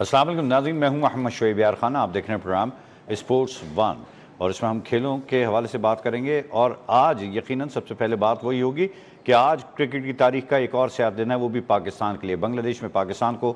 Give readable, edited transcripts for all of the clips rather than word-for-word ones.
अस्सलाम वालेकुम नाज़रीन, मैं हूं मोहम्मद शोएब यार खान। आप देख रहे हैं प्रोग्राम स्पोर्ट्स वन और इसमें हम खेलों के हवाले से बात करेंगे। और आज यकीनन सबसे पहले बात वही होगी कि आज क्रिकेट की तारीख का एक और स्याह दिन है, वो भी पाकिस्तान के लिए। बांग्लादेश में पाकिस्तान को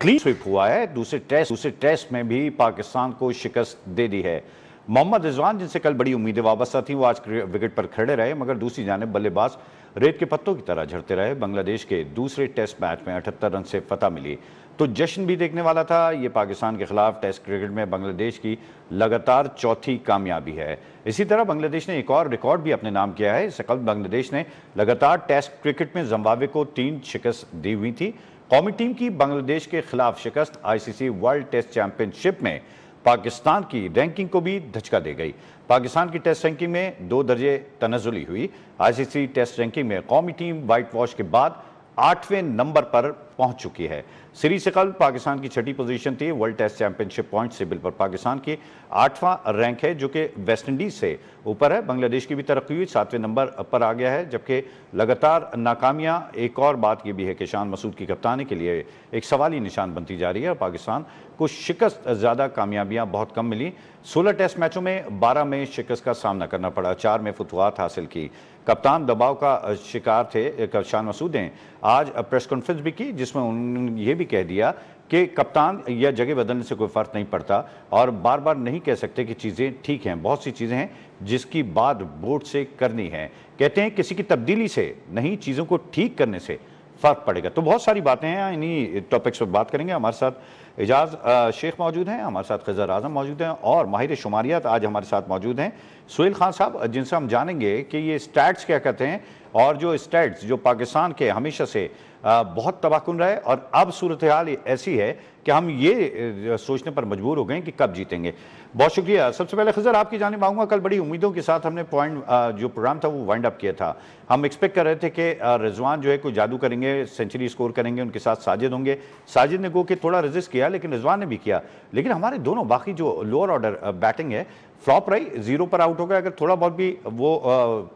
क्लीन स्वीप हुआ है। दूसरे टेस्ट में भी पाकिस्तान को शिकस्त दे दी है। मोहम्मद रिजवान, जिनसे कल बड़ी उम्मीदें वाबस्ता थी, वो आज विकेट पर खड़े रहे, मगर दूसरी जानिब बल्लेबाज रेत के पत्तों की तरह झड़ते रहे। बांग्लादेश के दूसरे टेस्ट मैच में 78 रन से फतह मिली तो जश्न भी देखने वाला था। ये पाकिस्तान के खिलाफ टेस्ट क्रिकेट में बांग्लादेश की लगातार चौथी कामयाबी है। इसी तरह बांग्लादेश ने एक और रिकॉर्ड भी अपने नाम किया है। इससे कबल बांग्लादेश ने लगातार टेस्ट क्रिकेट में जिम्बाब्वे को 3 शिकस्त दी हुई थी। कौमी टीम की बांग्लादेश के खिलाफ शिकस्त आईसीसी वर्ल्ड टेस्ट चैंपियनशिप में पाकिस्तान की रैंकिंग को भी धचका दे गई। पाकिस्तान की टेस्ट रैंकिंग में 2 दर्जे तनज़ुली हुई। आईसीसी टेस्ट रैंकिंग में कौमी टीम व्हाइट वॉश के बाद 8वें नंबर पर पहुंच चुकी है। सीरीज से कल पाकिस्तान की 6ठी पोजीशन थी। World test championship point table पर पाकिस्तान की 8वां रैंक है, जो कि वेस्ट इंडीज से ऊपर है। बांग्लादेश की भी तरक्की हुई, 7वें नंबर पर आ गया है। जबकि लगातार नाकामियां, एक और बात यह भी है कि शान मसूद की कप्तानी के लिए एक सवाली निशान बनती जा रही है। और पाकिस्तान को शिकस्त ज़्यादा, कामयाबियां बहुत कम मिली। 16 टेस्ट मैचों में 12 में शिकस्त का सामना करना पड़ा, 4 में फतवाहत हासिल की। कप्तान दबाव का शिकार थे। शान मसूद ने आज प्रेस कॉन्फ्रेंस भी की, जिसमें उन्होंने ये भी कह दिया कि कप्तान या जगह बदलने से कोई फर्क नहीं पड़ता और बार बार नहीं कह सकते कि चीज़ें ठीक हैं। बहुत सी चीज़ें हैं जिसकी बात बोर्ड से करनी है। कहते हैं किसी की तब्दीली से नहीं, चीज़ों को ठीक करने से फ़र्क पड़ेगा। तो बहुत सारी बातें हैं, इन्हीं टॉपिक्स पर बात करेंगे। हमारे साथ एजाज शेख मौजूद हैं, हमारे साथ खज़र आज़म मौजूद हैं और माहिर शुमारियात आज हमारे साथ मौजूद हैं सुहेल खान साहब, जिनसे हम जानेंगे कि ये स्टैट्स क्या कहते हैं और जो स्टैट्स जो पाकिस्तान के हमेशा से बहुत तबाहकुन रहे और अब सूरत हाल ऐसी है कि हम ये सोचने पर मजबूर हो गए कि कब जीतेंगे। बहुत शुक्रिया। सबसे पहले खज़र आपकी जानिब आऊँगा। कल बड़ी उम्मीदों के साथ हमने पॉइंट जो प्रोग्राम था वो वाइंड अप किया था। हम एक्सपेक्ट कर रहे थे कि रिजवान जो है कोई जादू करेंगे, सेंचुरी स्कोर करेंगे, उनके साथ साजिद होंगे। साजिद ने गो के थोड़ा रेजिस्ट किया, लेकिन रिजवान ने भी किया। लेकिन हमारे दोनों बाकी जो लोअर ऑर्डर बैटिंग है फ्लॉप रही, 0 पर आउट हो गए। अगर थोड़ा बहुत भी वो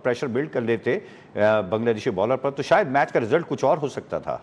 प्रेशर बिल्ड कर लेते बांग्लादेशी बॉलर पर तो शायद मैच का रिजल्ट कुछ और हो सकता था।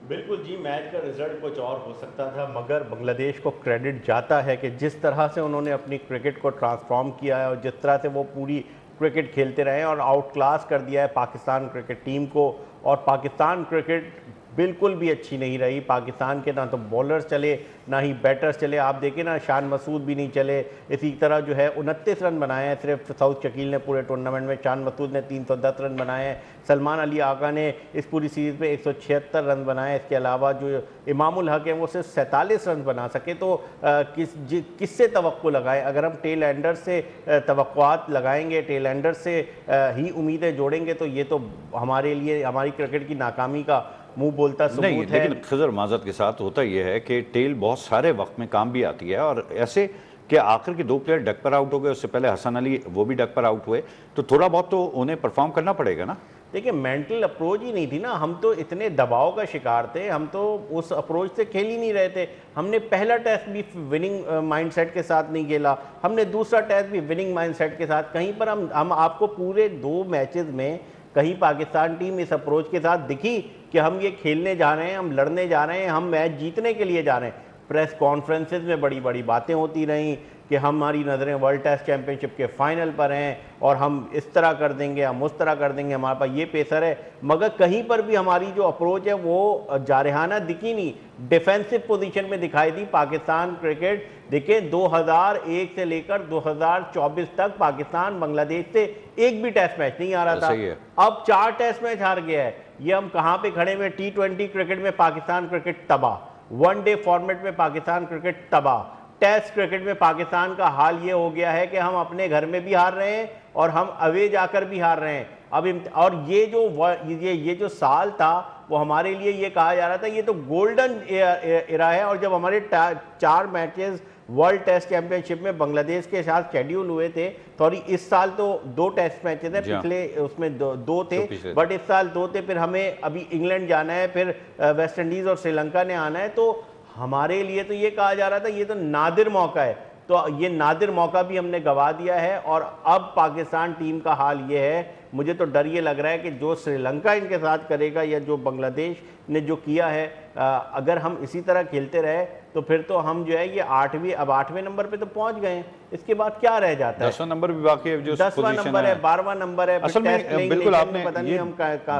बिल्कुल जी, मैच का रिजल्ट कुछ और हो सकता था, मगर बांग्लादेश को क्रेडिट जाता है कि जिस तरह से उन्होंने अपनी क्रिकेट को ट्रांसफॉर्म किया है और जिस तरह से वो पूरी क्रिकेट खेलते रहे और आउट क्लास कर दिया है पाकिस्तान क्रिकेट टीम को। और पाकिस्तान क्रिकेट बिल्कुल भी अच्छी नहीं रही। पाकिस्तान के ना तो बॉलर्स चले ना ही बैटर्स चले। आप देखें ना, शान मसूद भी नहीं चले। इसी तरह जो है 29 रन बनाए हैं सिर्फ साउथ शकील ने पूरे टूर्नामेंट में। शान मसूद ने 310 रन बनाए हैं। सलमान अली आगा ने इस पूरी सीरीज़ में 176 रन बनाए। इसके अलावा जो इमामुल हक हैं वो सिर्फ 47 रन बना सके। तो किससे तवक्को लगाएं? अगर हम टेल एंडर से तवक्कुआत लगाएंगे, टेल एंडर से ही उम्मीदें जोड़ेंगे तो ये तो हमारे लिए हमारी क्रिकेट की नाकामी का मुंह बोलता सबूत नहीं, है। लेकिन खज़र माजत के साथ होता यह है कि टेल बहुत सारे वक्त में काम भी आती है और ऐसे कि आखिर के 2 प्लेयर डक पर आउट हो गए, उससे पहले हसन अली वो भी डक पर आउट हुए, तो थोड़ा बहुत तो उन्हें परफॉर्म करना पड़ेगा ना। देखिए, मेंटल अप्रोच ही नहीं थी ना। हम तो इतने दबाव का शिकार थे, हम तो उस अप्रोच से खेल ही नहीं रहे थे। हमने पहला टेस्ट भी विनिंग माइंडसेट के साथ नहीं खेला, हमने दूसरा टेस्ट भी विनिंग माइंडसेट के साथ। कहीं पर हम आपको पूरे 2 मैचेस में कहीं पाकिस्तान टीम इस अप्रोच के साथ दिखी कि हम ये खेलने जा रहे हैं, हम लड़ने जा रहे हैं, हम मैच जीतने के लिए जा रहे हैं। प्रेस कॉन्फ्रेंसेस में बड़ी बड़ी बातें होती रहीं कि हमारी नज़रें वर्ल्ड टेस्ट चैंपियनशिप के फाइनल पर हैं और हम इस तरह कर देंगे, हम उस तरह कर देंगे, हमारे पास ये पेसर है। मगर कहीं पर भी हमारी जो अप्रोच है वो जारहाना दिखी नहीं, डिफेंसिव पोजीशन में दिखाई दी पाकिस्तान क्रिकेट। देखिए, 2001 से लेकर 2024 तक पाकिस्तान बांग्लादेश से एक भी टेस्ट मैच नहीं आ रहा था। अब 4 टेस्ट मैच हार गया है। ये हम कहाँ पे खड़े हुए? T20 क्रिकेट में पाकिस्तान क्रिकेट तबाह, 1 डे फॉर्मेट में पाकिस्तान क्रिकेट तबाह, टेस्ट क्रिकेट में पाकिस्तान का हाल ये हो गया है कि हम अपने घर में भी हार रहे हैं और हम अवे जाकर भी हार रहे हैं। अब और ये जो साल था वो हमारे लिए ये कहा जा रहा था ये तो गोल्डन एरा है। और जब हमारे 4 मैचेस वर्ल्ड टेस्ट चैंपियनशिप में बांग्लादेश के साथ शेड्यूल हुए थे, सॉरी इस साल तो 2 टेस्ट मैचेस हैं, पिछले उसमें दो थे, बट इस साल 2 थे। फिर हमें अभी इंग्लैंड जाना है, फिर वेस्ट इंडीज और श्रीलंका ने आना है। तो हमारे लिए तो ये कहा जा रहा था ये तो नादिर मौका है तो ये नादिर मौका भी हमने गवा दिया है। और अब पाकिस्तान टीम का हाल ये है, मुझे तो डर ये लग रहा है कि जो श्रीलंका इनके साथ करेगा या जो बांग्लादेश ने जो किया है, अगर हम इसी तरह खेलते रहे तो फिर तो हम जो है ये अब आठवें नंबर पे तो पहुंच गए हैं। इसके बाद क्या रह जाता है? 10वां नंबर भी बाकी है, जो 10वां नंबर है, 12वां नंबर है। असल में बिल्कुल आपने पता नहीं हम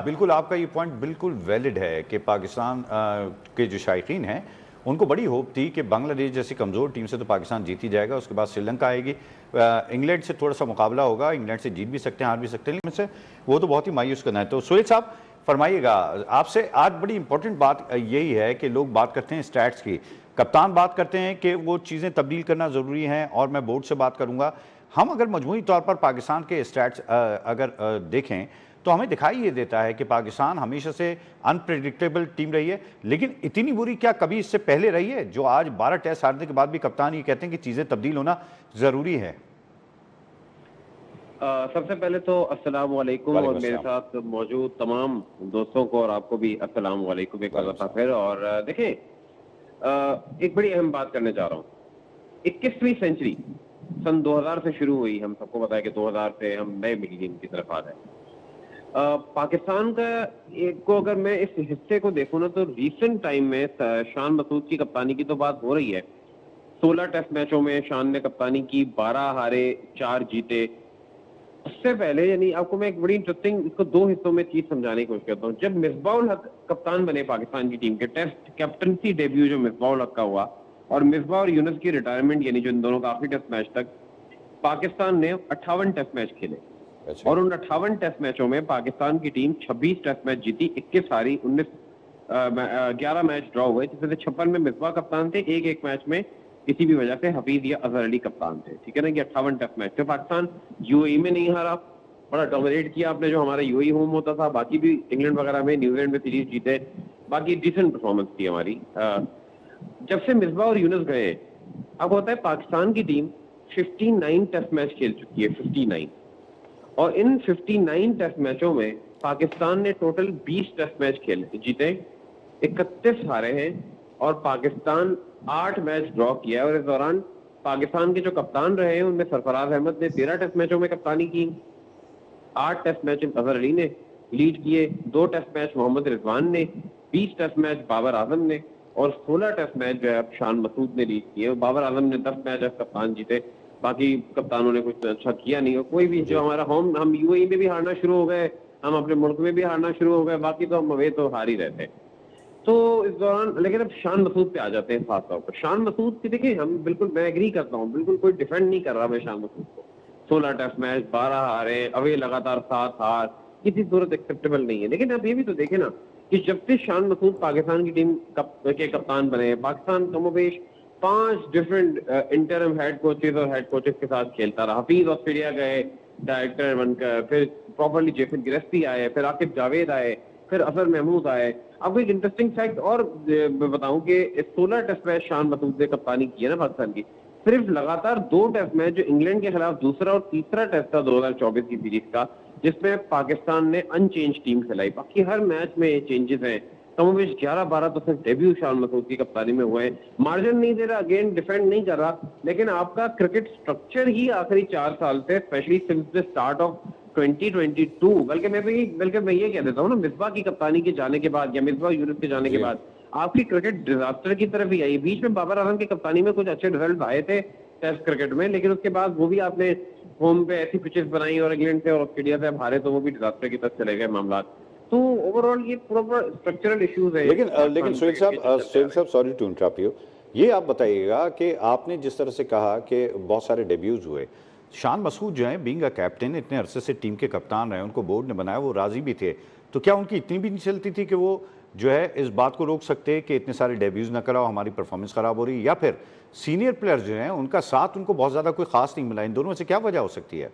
बिल्कुल आपका ये पॉइंट बिल्कुल वैलिड है कि पाकिस्तान के जो शायकीन हैं उनको बड़ी होप थी कि बांग्लादेश जैसी कमज़ोर टीम से तो पाकिस्तान जीत ही जाएगा, उसके बाद श्रीलंका आएगी, इंग्लैंड से थोड़ा सा मुकाबला होगा, इंग्लैंड से जीत भी सकते हैं, हार भी सकते हैं, लेकिन से वो तो बहुत ही मायूस करना है। तो सुहेल साहब फरमाइएगा, आपसे आज बड़ी इंपॉर्टेंट बात यही है कि लोग बात करते हैं स्टैट्स की, कप्तान बात करते हैं कि वो चीज़ें तब्दील करना ज़रूरी हैं, और मैं बोर्ड से बात करूँगा। हम अगर मजमूई तौर पर पाकिस्तान के स्टैट्स अगर देखें तो हमें दिखाई ये देता है कि पाकिस्तान हमेशा से अनप्रेडिक्टेबल टीम रही है, लेकिन इतनी बुरी क्या कभी इससे पहले रही है, जो आज 12 टेस्ट हारने के बाद भी कप्तान ये कहते हैं कि चीज़ें तब्दील होना ज़रूरी है? सबसे पहले तो अस्सलाम वालेकुम, और मेरे साथ मौजूद तमाम दोस्तों को और आपको भी अस्सलाम वालेकुम एक बार फिर। और देखें, एक बड़ी अहम बात करने जा रहा हूँ। 21वीं सेंचुरी सन 2000 से शुरू हुई, हम सबको पता है कि 2000 से हम नए मिलियन की तरफ आ गए। पाकिस्तान का एक को अगर मैं इस हिस्से को देखूं ना, तो रीसेंट टाइम में शान मसूद की कप्तानी की तो बात हो रही है। 16 टेस्ट मैचों में शान ने कप्तानी की, 12 हारे 4 जीते। उससे पहले यानी आपको मैं एक बड़ी इंटरेस्टिंग इसको 2 हिस्सों में चीज समझाने की कोशिश करता हूँ। जब मिसबाउल हक कप्तान बने पाकिस्तान की टीम के, टेस्ट कैप्टनसी डेब्यू जो मिसबाउल हक का हुआ, और मिसबा और यूनुस की रिटायरमेंट, यानी जो इन दोनों का आखिरी टेस्ट मैच तक, पाकिस्तान ने 58 टेस्ट मैच खेले। और उन 58 टेस्ट मैचों में पाकिस्तान की टीम 26 टेस्ट मैच जीती, 21 हारी, 11 मैच ड्रॉ हुए, जिसमें 56 में मिसबा कप्तान थे, एक मैच में किसी भी वजह से हफीज या अजहर अली कप्तान थे। ठीक है ना, कि 58 टेस्ट मैच। तो पाकिस्तान यूएई में नहीं हारा, बड़ा डोमिनेट किया आपने, जो हमारा यूएई होम होता था। बाकी भी इंग्लैंड वगैरह में, न्यूजीलैंड में सीरीज जीते, बाकी डिसेंट परफॉर्मेंस थी हमारी। जब से मिसबा और यूनुस गए, अब होता है पाकिस्तान की टीम 59 टेस्ट मैच खेल चुकी है, 59। और इन 59 टेस्ट मैचों में पाकिस्तान ने टोटल 20 टेस्ट मैच खेले, जीते, 31 हारे हैं, और पाकिस्तान 8 मैच ड्रॉ किया है। और इस दौरान पाकिस्तान के जो कप्तान रहे हैं उनमें सरफराज अहमद ने 13 टेस्ट मैचों में कप्तानी की, 8 टेस्ट मैच अजहर अली ने लीड किए, 2 टेस्ट मैच मोहम्मद रिजवान ने, 20 टेस्ट मैच बाबर आजम ने, और 16 टेस्ट मैच जो है अब शान मसूद ने लीड किए। बाबर आजम ने 10 मैच कप्तान जीते, बाकी कप्तानों ने कुछ अच्छा किया नहीं। और कोई भी जो हमारा हम यूएई में भी हारना शुरू हो गए, हम अपने मुल्क में भी हारना शुरू हो गए, बाकी तो हम अवे तो हार ही रहते। तो इस दौरान लेकिन अब शान मसूद पे आ जाते हैं खास तौर पर। शान मसूद की देखिए, हम बिल्कुल, मैं एग्री करता हूँ, बिल्कुल कोई डिफेंड नहीं कर रहा मैं शान मसूद को। 16 टेस्ट मैच, 12 हारे, अवे लगातार 7 हार, किसी सूरत एक्सेप्टेबल नहीं है। लेकिन आप ये भी तो देखें ना कि जब से शान मसूद पाकिस्तान की टीम के कप्तान बने, पाकिस्तान कमोबेश 5 डिफरेंट इंटरम हेड कोचेज और हेड कोचेस के साथ खेलता रहा। हफीज ऑस्ट्रेलिया गए डायरेक्टर बनकर, फिर प्रॉपरली जेफिन गिरस्ती आए, फिर आकिब जावेद आए, फिर अजहर महमूद आए। आपको एक इंटरेस्टिंग फैक्ट और बताऊं कि 16 टेस्ट मैच शान मसूद ने कप्तानी की है ना पाकिस्तान की, सिर्फ लगातार 2 टेस्ट मैच, जो इंग्लैंड के खिलाफ दूसरा और तीसरा टेस्ट था 2024 की सीरीज का, जिसमें पाकिस्तान ने अनचेंज टीम खिलाई। बाकी हर मैच में चेंजेस हैं। कमोबेश 11-12 तो सिर्फ डेब्यू शान मसूद की कप्तानी में हुए। मार्जिन नहीं दे रहा, अगेन डिफेंड नहीं कर रहा, लेकिन आपका क्रिकेट स्ट्रक्चर ही आखिरी 4 साल से, specially since the start of 2022, बल्कि मैं ये कह देता हूँ ना, मिसबा की कप्तानी के जाने के बाद या मिसबा यूनुस के जाने के बाद आपकी क्रिकेट डिजास्टर की तरफ ही आई। बीच में बाबर आजम की कप्तानी में कुछ अच्छे रिजल्ट आए थे टेस्ट क्रिकेट में, लेकिन उसके बाद वो भी आपने होम पे ऐसी पिचेस बनाई और इंग्लैंड से और ऑस्ट्रेलिया से हारे, तो वो भी डिजास्टर की तरफ चले गए मामला। तो ओवरऑल ये पूरा स्ट्रक्चरल इश्यूज है। लेकिन सुहेल साहब सॉरी टू इंटरप्ट यू, ये आप बताइएगा कि आपने जिस तरह से कहा कि बहुत सारे डेब्यूज हुए, शान मसूद जो है बीइंग अ कैप्टन, इतने अरसे से टीम के कप्तान रहे, उनको बोर्ड ने बनाया, वो राजी भी थे, तो क्या उनकी इतनी भी नहीं चलती थी कि वो जो है इस बात को रोक सकते कि इतने सारे डेब्यूज ना कराओ, हमारी परफॉर्मेंस खराब हो रही, या फिर सीनियर प्लेयर्स जो हैं उनका साथ उनको बहुत ज़्यादा कोई खास नहीं मिला? इन दोनों में से क्या वजह हो सकती है?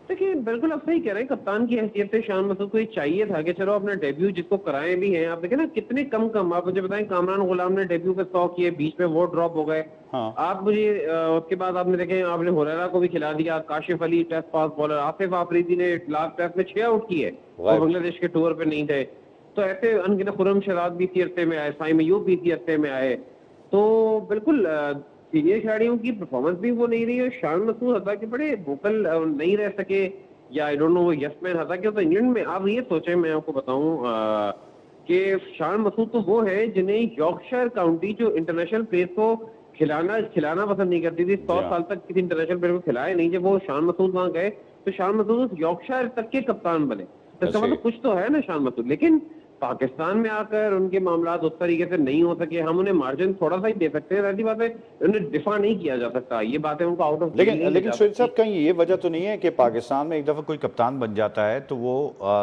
देखिए, बिल्कुल आप सही कह रहे हैं। कप्तान की हैसियत से शान मसूद को ये चाहिए था कि चलो अपना डेब्यू जिसको कराए भी हैं, आप देखें ना कितने कम आप मुझे बताएं, कामरान गुलाम ने डेब्यू पे 100 किए, बीच में वो ड्रॉप हो गए। हाँ। आप मुझे उसके बाद आपने देखे, आपने हुरैरा को भी खिला दिया, काशिफ अली टेस्ट पास बॉलर, आसिफ आफरीदी ने लास्ट टेस्ट में 6 आउट किए, वो बांग्लादेश के टूर पे नहीं थे। तो ऐसे अनगिनत खुर्रम शराद भी इसी अरसे में आए, साइम अयूब भी इसी अरसे में आए। तो बिल्कुल सीनियर खिलाड़ियों की परफॉर्मेंस भी वो नहीं रही है। शान मसूद हालांकि बड़े वोकल नहीं रह सके, या आई डोंट नो वो यस मैन हालांकि तो इंग्लैंड में आप ये सोचें, मैं आपको बताऊं कि शान मसूद तो वो है जिन्हें यॉर्कशायर काउंटी जो इंटरनेशनल प्लेयर को खिलाना पसंद नहीं करती थी, 100 साल तक किसी इंटरनेशनल प्लेयर को खिलाया नहीं। जब वो शान मसूद वहां गए तो शान मसूद उस यॉर्कशायर तक के कप्तान बने, तो इसका मतलब कुछ तो है ना शान मसूद। लेकिन पाकिस्तान में आकर उनके मामलात उस तरीके से नहीं हो सके, हम उन्हें मार्जिन थोड़ा सा ही दे सकते हैं, ऐसी बात है उन्हें डिफा नहीं किया जा सकता, ये बातें उनको आउट ऑफ। लेकिन सुहेल साहब, कहीं ये वजह तो नहीं है कि पाकिस्तान में एक दफ़ा कोई कप्तान बन जाता है तो वो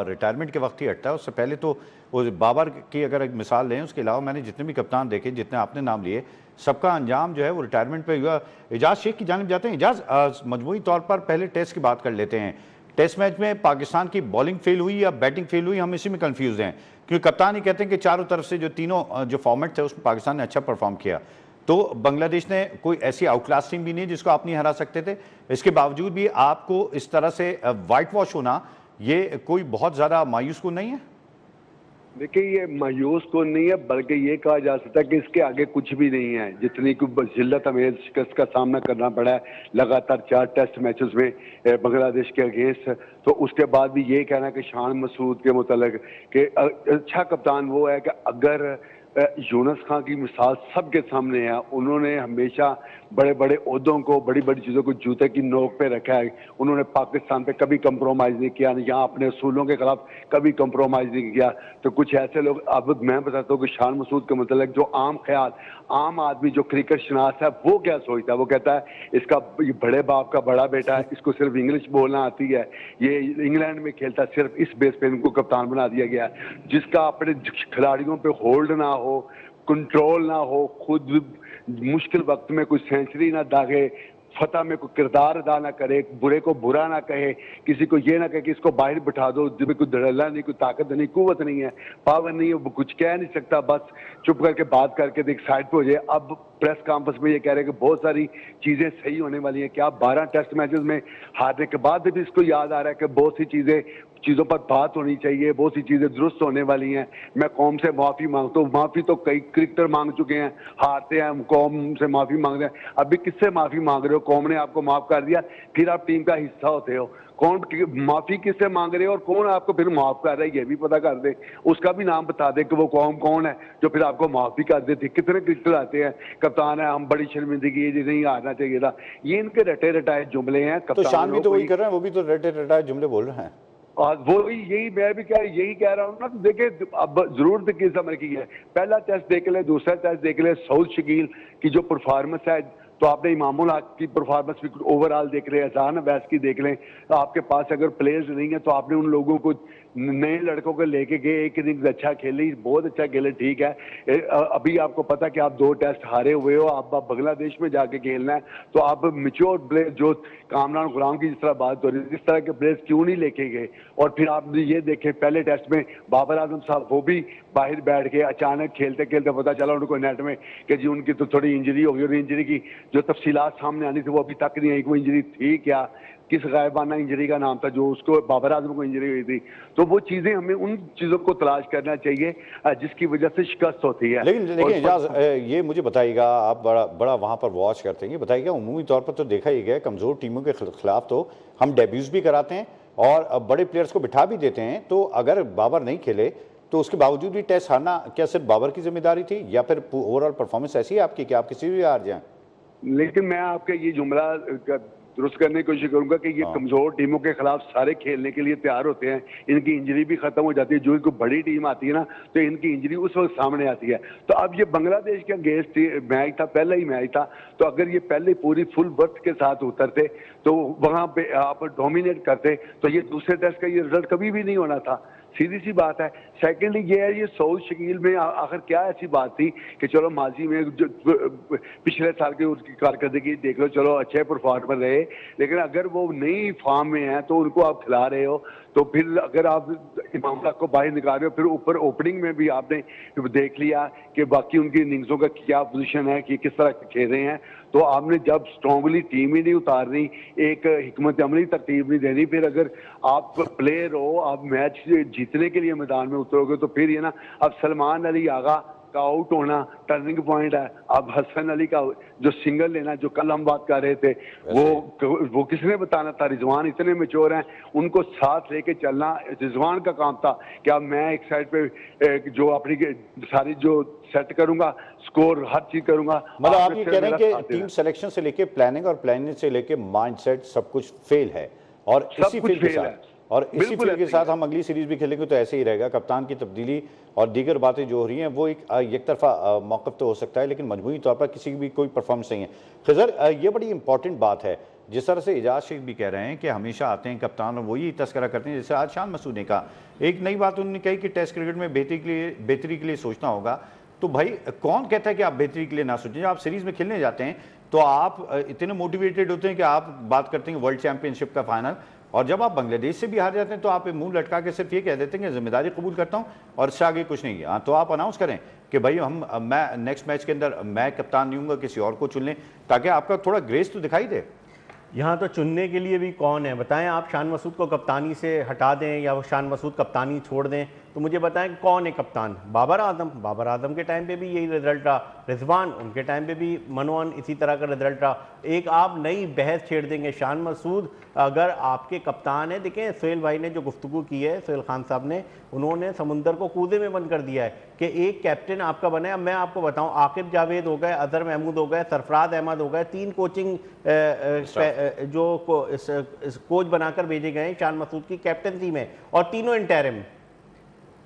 रिटायरमेंट के वक्त ही हटता है? उससे पहले तो वो बाबर की अगर एक मिसाल लें, उसके अलावा मैंने जितने भी कप्तान देखे, जितने आपने नाम लिए, सबका अंजाम जो है वो रिटायरमेंट पे हुआ। एजाज शेख की जानिब जाते हैं। एजाज, मजमूई तौर पर पहले टेस्ट की बात कर लेते हैं। टेस्ट मैच में पाकिस्तान की बॉलिंग फेल हुई या बैटिंग फेल हुई, हम इसी में कंफ्यूज हैं, क्योंकि कप्तान ही कहते हैं कि चारों तरफ से जो तीनों जो फॉर्मेट थे उसमें पाकिस्तान ने अच्छा परफॉर्म किया। तो बांग्लादेश ने कोई ऐसी आउटक्लास टीम भी नहीं जिसको आप नहीं हरा सकते थे। इसके बावजूद भी आपको इस तरह से वाइट वॉश होना, ये कोई बहुत ज़्यादा मायूस कुन नहीं है? देखिए, ये मायूस को नहीं है, बल्कि ये कहा जा सकता है कि इसके आगे कुछ भी नहीं है। जितनी जिल्लत हमें शिकस्त का सामना करना पड़ा है लगातार 4 टेस्ट मैचेस में बांग्लादेश के अगेंस्ट, तो उसके बाद भी ये कहना है कि शान मसूद के मुतालिक कि अच्छा कप्तान वो है कि अगर यूनुस खान की मिसाल सबके सामने है, उन्होंने हमेशा बड़े बड़े ओहदों को, बड़ी बड़ी चीज़ों को जूते की नोक पे रखा है। उन्होंने पाकिस्तान पे कभी कंप्रोमाइज़ नहीं किया, यहाँ अपने असूलों के खिलाफ कभी कंप्रोमाइज़ नहीं किया। तो कुछ ऐसे लोग, अब मैं बताता हूँ कि शान मसूद के मतलब जो आम ख्याल, आम आदमी जो क्रिकेट शनास है वो क्या सोचता है, वो कहता है इसका बड़े बाप का बड़ा बेटा है, इसको सिर्फ इंग्लिश बोलना आती है, ये इंग्लैंड में खेलता है, सिर्फ इस बेस पे इनको कप्तान बना दिया गया है। जिसका अपने खिलाड़ियों पे होल्ड ना हो, कंट्रोल ना हो, खुद मुश्किल वक्त में कोई सेंचुरी ना दागे, फतह में कोई किरदार अदा ना करे, बुरे को बुरा ना कहे, किसी को ये ना कहे कि इसको बाहर बिठा दो, जिसमें कोई धड़ल्ला नहीं, कोई ताकत नहीं, कुव्वत नहीं है, पावर नहीं है, वो कुछ कह नहीं सकता, बस चुप करके बात करके एक साइड पे हो जाए। अब प्रेस कॉन्फ्रेंस में ये कह रहे हैं कि बहुत सारी चीज़ें सही होने वाली हैं। क्या 12 टेस्ट मैचेस में हारने के बाद भी इसको याद आ रहा है कि बहुत सी चीज़ों पर बात होनी चाहिए, बहुत सी चीज़ें दुरुस्त होने वाली हैं, मैं कौम से माफ़ी मांगता हूँ। माफ़ी तो कई क्रिकेटर मांग चुके हैं, हारते हैं, कौम से माफ़ी मांग रहे हैं, अभी किससे माफ़ी मांग रहे हो? कौम ने आपको माफ़ कर दिया, फिर आप टीम का हिस्सा होते हो। कौन माफ़ी किससे मांग रहे हो और कौन आपको फिर माफ़ कर रहा है, ये भी पता कर दे, उसका भी नाम बता दे कि वो कौम कौन है जो फिर आपको माफ़ भी कर देती। कितने क्रिकेटर आते हैं, कप्तान है, हम बड़ी शर्मिंदगी, ये नहीं हारना चाहिए था, ये इनके रटे रटाए जुमले हैं। तो शान भी तो वही कर रहे हैं, वो भी तो रटे रटाए जुमले बोल रहे हैं। और वो यही मैं भी यही कह रहा हूँ ना। तो देखिए, अब जरूरत किस समझ की है, पहला टेस्ट देख ले, दूसरा टेस्ट देख ले, सऊद शकील की जो परफॉर्मेंस है, तो आपने इमामुल हक की परफॉर्मेंस भी ओवरऑल देख लें, अहसान अवैस की देख लें। तो आपके पास अगर प्लेयर्स नहीं है तो आपने उन लोगों को, नए लड़कों को लेके गए, एक इनिंग्स अच्छा खेले, बहुत अच्छा खेले, ठीक है। अभी आपको पता कि आप 2 टेस्ट हारे हुए हो, आप बांग्लादेश में जाके खेलना है, तो आप मिच्योर प्लेयर जो कामरान गुलाम की जिस तरह बात हो रही है, इस तरह के प्लेयर्स क्यों नहीं लेके गए? और फिर आपने ये देखे पहले टेस्ट में बाबर आजम साहब, वो भी बाहर बैठ के अचानक खेलते खेलते पता चला उनको नेट में कि जी उनकी तो थोड़ी इंजरी हो गई, और इंजरी की जो तफसीलात सामने आनी थी वो अभी तक नहीं आई, वो इंजरी थी क्या, किस गायबाना इंजरी का नाम था जो उसको बाबर आजम को इंजरी हुई थी। तो वो चीजें, हमें उन चीजों को तलाश करना चाहिए जिसकी वजह से शिकस्त होती है। लेकिन एजाज, ये मुझे बताइएगा, आप बड़ा वहाँ पर वॉच करते हैं, बताइएगा उमूमी तौर पर तो देखा ही गया कमज़ोर टीमों के खिलाफ तो हम डेब्यूज़ भी कराते हैं और बड़े प्लेयर्स को बिठा भी देते हैं। तो अगर बाबर नहीं खेले तो उसके बावजूद भी टेस्ट हारना क्या सिर्फ बाबर की जिम्मेदारी थी, या फिर ओवरऑल परफॉर्मेंस ऐसी है आपकी कि आप किसी भी हार जाएं? लेकिन मैं आपका ये जुमला दुरुस्त करने की कोशिश करूंगा कि ये कमजोर टीमों के खिलाफ सारे खेलने के लिए तैयार होते हैं, इनकी इंजरी भी खत्म हो जाती है। जो इनको बड़ी टीम आती है ना, तो इनकी इंजरी उस वक्त सामने आती है। तो अब ये बांग्लादेश का अगेंस्ट मैच था, पहला ही मैच था, तो अगर ये पहले पूरी फुल बर्थ के साथ उतरते तो वहां पे आप डोमिनेट करते, तो ये दूसरे टेस्ट का ये रिजल्ट कभी भी नहीं होना था, सीधी सी बात है। सेकेंडली ये है, ये सऊद शकील में आखिर क्या ऐसी बात थी कि चलो माजी में पिछले साल की उसकी कारकर्दगी देख लो, चलो अच्छे परफॉर्मर रहे, लेकिन अगर वो नई फॉर्म में है तो उनको आप खिला रहे हो, तो फिर अगर आप इमाम को बाहर निकाल रहे हो, फिर ऊपर ओपनिंग में भी आपने देख लिया कि बाकी उनकी इनिंग्सों का क्या पोजीशन है, कि किस तरह खेल रहे हैं, तो आपने जब स्ट्रांगली टीम ही नहीं उतारनी, एक हिकमत अमली तरतीब नहीं देनी, फिर अगर आप प्लेयर हो, आप मैच जीतने के लिए मैदान में उतरोगे, तो फिर ये ना, अब सलमान अली आगा का आउट होना टर्निंग पॉइंट है। अब हसन अली का जो सिंगल लेना, जो कल हम बात कर रहे थे, वो किसने बताना था? रिजवान इतने मैच्योर हैं, उनको साथ लेके चलना रिजवान का काम था कि अब मैं एक साइड पे जो अपनी सारी जो सेट करूंगा, स्कोर हर चीज करूंगा। मतलब आप ये कह रहे हैं कि टीम सिलेक्शन से लेके प्लानिंग और प्लानिंग से लेके माइंडसेट सब कुछ फेल है, और इसी फील्ड के साथ फील्ड के साथ हम अगली सीरीज भी खेलेंगे तो ऐसे ही रहेगा। कप्तान की तब्दीली और दीगर बातें जो हो रही हैं वो एक तरफा मौक़िफ़ तो हो सकता है, लेकिन मजमूई तौर पर किसी की भी कोई परफॉर्मेंस नहीं है। खिज़र, ये बड़ी इंपॉर्टेंट बात है, जिस तरह से एजाज शेख भी कह रहे हैं कि हमेशा आते हैं कप्तान और वही तस्करा करते हैं, जैसे आज शान मसूद ने कहा। एक नई बात उन्होंने कही कि टेस्ट क्रिकेट में बेहतरी के लिए सोचना होगा। तो भाई कौन कहता है कि आप बेहतरी के लिए ना सोचें? जब आप सीरीज में खेलने जाते हैं तो आप इतने मोटिवेटेड होते हैं कि आप बात करते हैं वर्ल्ड चैंपियनशिप का फाइनल, और जब आप बांग्लादेश से भी हार जाते हैं तो आप मुंह लटका के सिर्फ ये कह देते हैं कि जिम्मेदारी कबूल करता हूं और इससे आगे कुछ नहीं है। हाँ, तो आप अनाउंस करें कि भाई मैं नेक्स्ट मैच के अंदर मैं कप्तान नहीं हूँगा, किसी और को चुन लें, ताकि आपका थोड़ा ग्रेस तो दिखाई दे। यहाँ तो चुनने के लिए भी कौन है? बताएं, आप शान मसूद को कप्तानी से हटा दें या वो शान मसूद कप्तानी छोड़ दें, तो मुझे बताएं कौन है कप्तान? बाबर आजम के टाइम पे भी यही रिजल्ट रहा, रिजवान उनके टाइम पे भी मनोअन इसी तरह का रिजल्ट रहा। एक आप नई बहस छेड़ देंगे। शान मसूद अगर आपके कप्तान है, देखें सुहेल भाई ने जो गुफ्तगू की है, सुहेल खान साहब ने, उन्होंने समुंदर को कूदे में बंद कर दिया है कि एक कैप्टन आपका बना है। मैं आपको बताऊं, आकिब जावेद हो गए, अजहर महमूद हो गए, सरफराज अहमद हो गए, 3 कोचिंग जो कोच बनाकर भेजे गए शान मसूद की कैप्टनसी में, और तीनों इंटरिम।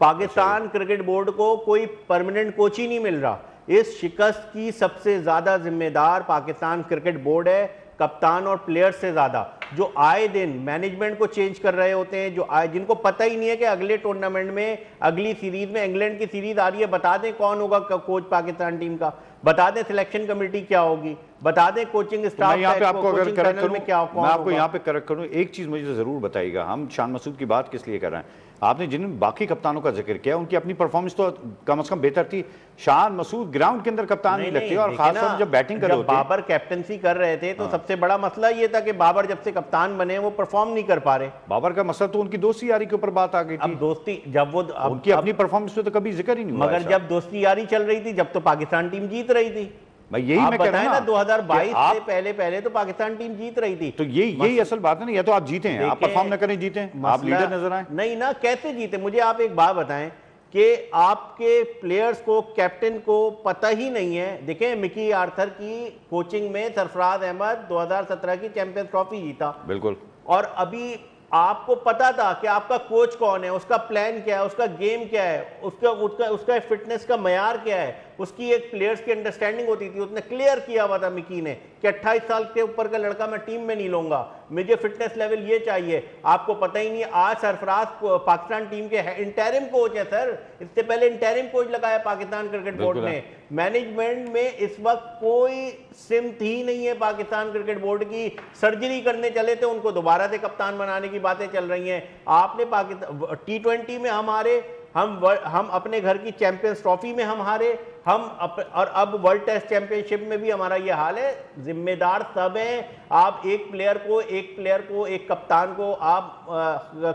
पाकिस्तान क्रिकेट बोर्ड को कोई परमानेंट कोच ही नहीं मिल रहा। इस शिकस्त की सबसे ज्यादा जिम्मेदार पाकिस्तान क्रिकेट बोर्ड है, कप्तान और प्लेयर्स से ज्यादा, जो आए दिन मैनेजमेंट को चेंज कर रहे होते हैं, जिनको पता ही नहीं है कि अगले टूर्नामेंट में, अगली सीरीज में, इंग्लैंड की सीरीज आ रही है, बता दें कौन होगा कोच पाकिस्तान टीम का, बता दें सिलेक्शन कमेटी क्या होगी, बता दें कोचिंग स्टाफ मैं यहाँ पे आपको अगर करेक्ट करूं, में क्या मैं आपको यहाँ पे करेक्ट करूं, एक चीज मुझे जरूर बताइएगा, हम शान मसूद की बात किस लिए कर रहे हैं? आपने जिन बाकी कप्तानों का जिक्र किया उनकी अपनी परफॉर्मेंस तो कम से कम बेहतर थी। शान मसूद ग्राउंड के अंदर कप्तान नहीं लगते, और खासतौर जब बैटिंग कर रहे होते, बाबर कैप्टनसी कर रहे थे तो सबसे बड़ा मसला ये था कि बाबर जब से कप्तान बने वो परफॉर्म नहीं कर पा रहे। बाबर का मसला तो उनकी दोस्ती यारी के ऊपर बात आ गई थी। अब दोस्ती जब वो उनकी अपनी परफॉर्मेंस पे तो कभी जिक्र ही नहीं हुआ। मगर जब दोस्ती यारी चल रही थी, जब तो पाकिस्तान टीम जीत रही थी। मैं यही मैं कह रहा हूं ना, 2022 से पहले तो पाकिस्तान टीम जीत रही थी। तो यही असल बात है ना, या तो आप जीते हैं, आप परफॉर्म न करें, जीते हैं, आप लीडर नजर आए नहीं ना, कैसे जीते? मुझे आप एक बात बताएं कि आपके प्लेयर्स को, कैप्टन को पता ही नहीं है। देखें, मिकी आर्थर की कोचिंग में सरफराज अहमद 2017 की चैंपियंस ट्रॉफी जीता, बिल्कुल, और अभी आपको पता था कि आपका कोच कौन है, उसका प्लान क्या है, उसका गेम क्या है, उसका फिटनेस का मयार क्या है, उसकी एक प्लेयर्स की अंडरस्टैंडिंग होती थी। उसने क्लियर किया हुआ था मिकी ने कि 28 साल के ऊपर का लड़का मैं टीम में नहीं लूंगा, मुझे फिटनेस लेवल ये चाहिए। आपको पता ही नहीं, आज सरफराज पाकिस्तान टीम के इंटरिम कोच है सर। इससे पहले इंटरिम कोच लगाया पाकिस्तान क्रिकेट बोर्ड ने। मैनेजमेंट में इस वक्त कोई सिमत ही नहीं है पाकिस्तान क्रिकेट बोर्ड की। सर्जरी करने चले थे, उनको दोबारा से कप्तान बनाने की बातें चल रही हैं। आपने पाकिस्तान T20 में हम हारे, हम अपने घर की चैंपियंस ट्रॉफी में हम हारे, और अब वर्ल्ड टेस्ट चैंपियनशिप में भी हमारा ये हाल है। जिम्मेदार सब हैं। आप एक प्लेयर को एक कप्तान को आप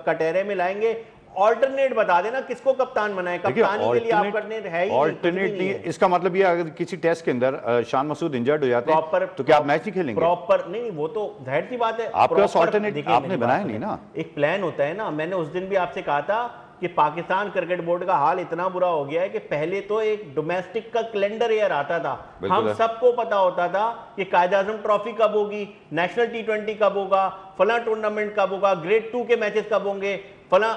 कटहरे में लाएंगे, ऑल्टरनेट बता देना किसको कप्तान बनाए। कप्तानी के लिए आप करने है ही ऑल्टरनेट नहीं। इसका मतलब ये, अगर किसी टेस्ट के अंदर शान मसूद इंजर्ड हो जाते हैं तो क्या आप मैच ही खेलेंगे? प्रॉपर नहीं, वो तो जाहिर सी बात है। आपके पास ऑल्टरनेट आपने बनाया नहीं ना, एक प्लान होता है ना। मैंने उस दिन भी आपसे कहा था कि पाकिस्तान क्रिकेट बोर्ड का हाल इतना बुरा हो गया है कि पहले तो एक डोमेस्टिक का कैलेंडर ईयर आता था, हम सबको पता होता था कि कायद आजम ट्रॉफी कब होगी, नेशनल T20 कब होगा, फला टूर्नामेंट कब होगा, ग्रेड 2 के मैचेस कब होंगे, फला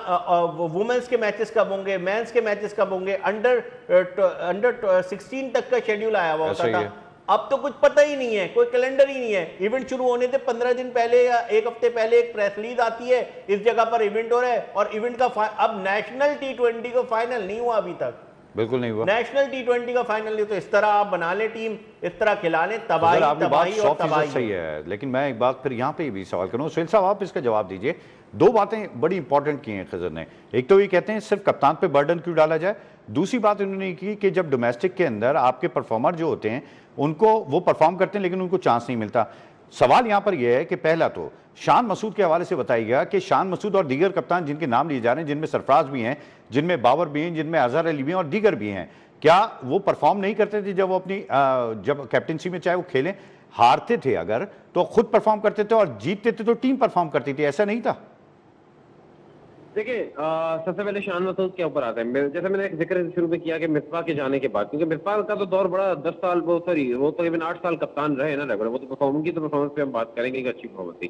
वुमेन्स के मैचेस कब होंगे, मेंस के मैचेस कब होंगे, अंडर 16 तक का शेड्यूल आया हुआ होता था। अब तो कुछ पता ही नहीं है, कोई कैलेंडर ही नहीं है। इवेंट शुरू होने से 15 दिन पहले या एक हफ्ते पहले एक प्रेस रिलीज आती है, इस जगह पर इवेंट हो रहा है, और इवेंट का अब नेशनल T20 का फाइनल नहीं हुआ अभी तक, बिल्कुल नहीं हुआ। नेशनल T20 का फाइनल नहीं। तो इस तरह आप बना ले टीम, इस तरह खिला ले, तबाही और तबाही। सही है, लेकिन मैं एक बात फिर यहाँ पे भी सवाल करूँ, सुहेल साहब आप इसका जवाब दीजिए। 2 बातें बड़ी इंपॉर्टेंट की हैं खिज़र ने। एक तो ये कहते हैं सिर्फ कप्तान पे बर्डन क्यों डाला जाए, दूसरी बात उन्होंने की कि जब डोमेस्टिक के अंदर आपके परफॉर्मर जो होते हैं उनको, वो परफॉर्म करते हैं लेकिन उनको चांस नहीं मिलता। सवाल यहां पर यह है कि पहला तो शान मसूद के हवाले से बताया गया कि शान मसूद और दीगर कप्तान जिनके नाम लिए जा रहे हैं, जिनमें सरफराज भी हैं, जिनमें बाबर भी हैं, जिनमें अजहर अली भी हैं और दीगर भी हैं, क्या वो परफॉर्म नहीं करते थे जब वो अपनी जब कैप्टनसी में चाहे वो खेलें? हारते थे अगर तो खुद परफॉर्म करते थे और जीतते थे तो टीम परफॉर्म करती थी, ऐसा नहीं था? देखिए सबसे पहले शान मसूद के ऊपर आता है। जैसे मैंने जिक्र शुरू में किया कि मिसबा के जाने के बाद, क्योंकि मिसबा का तो दौर बड़ा 10 साल वो तकरीबन 8 साल कप्तान रहे ना रेगुलर, वो तो परफॉर्मेंस पे हम बात करेंगे कि अच्छी परफॉर्मेंस थी।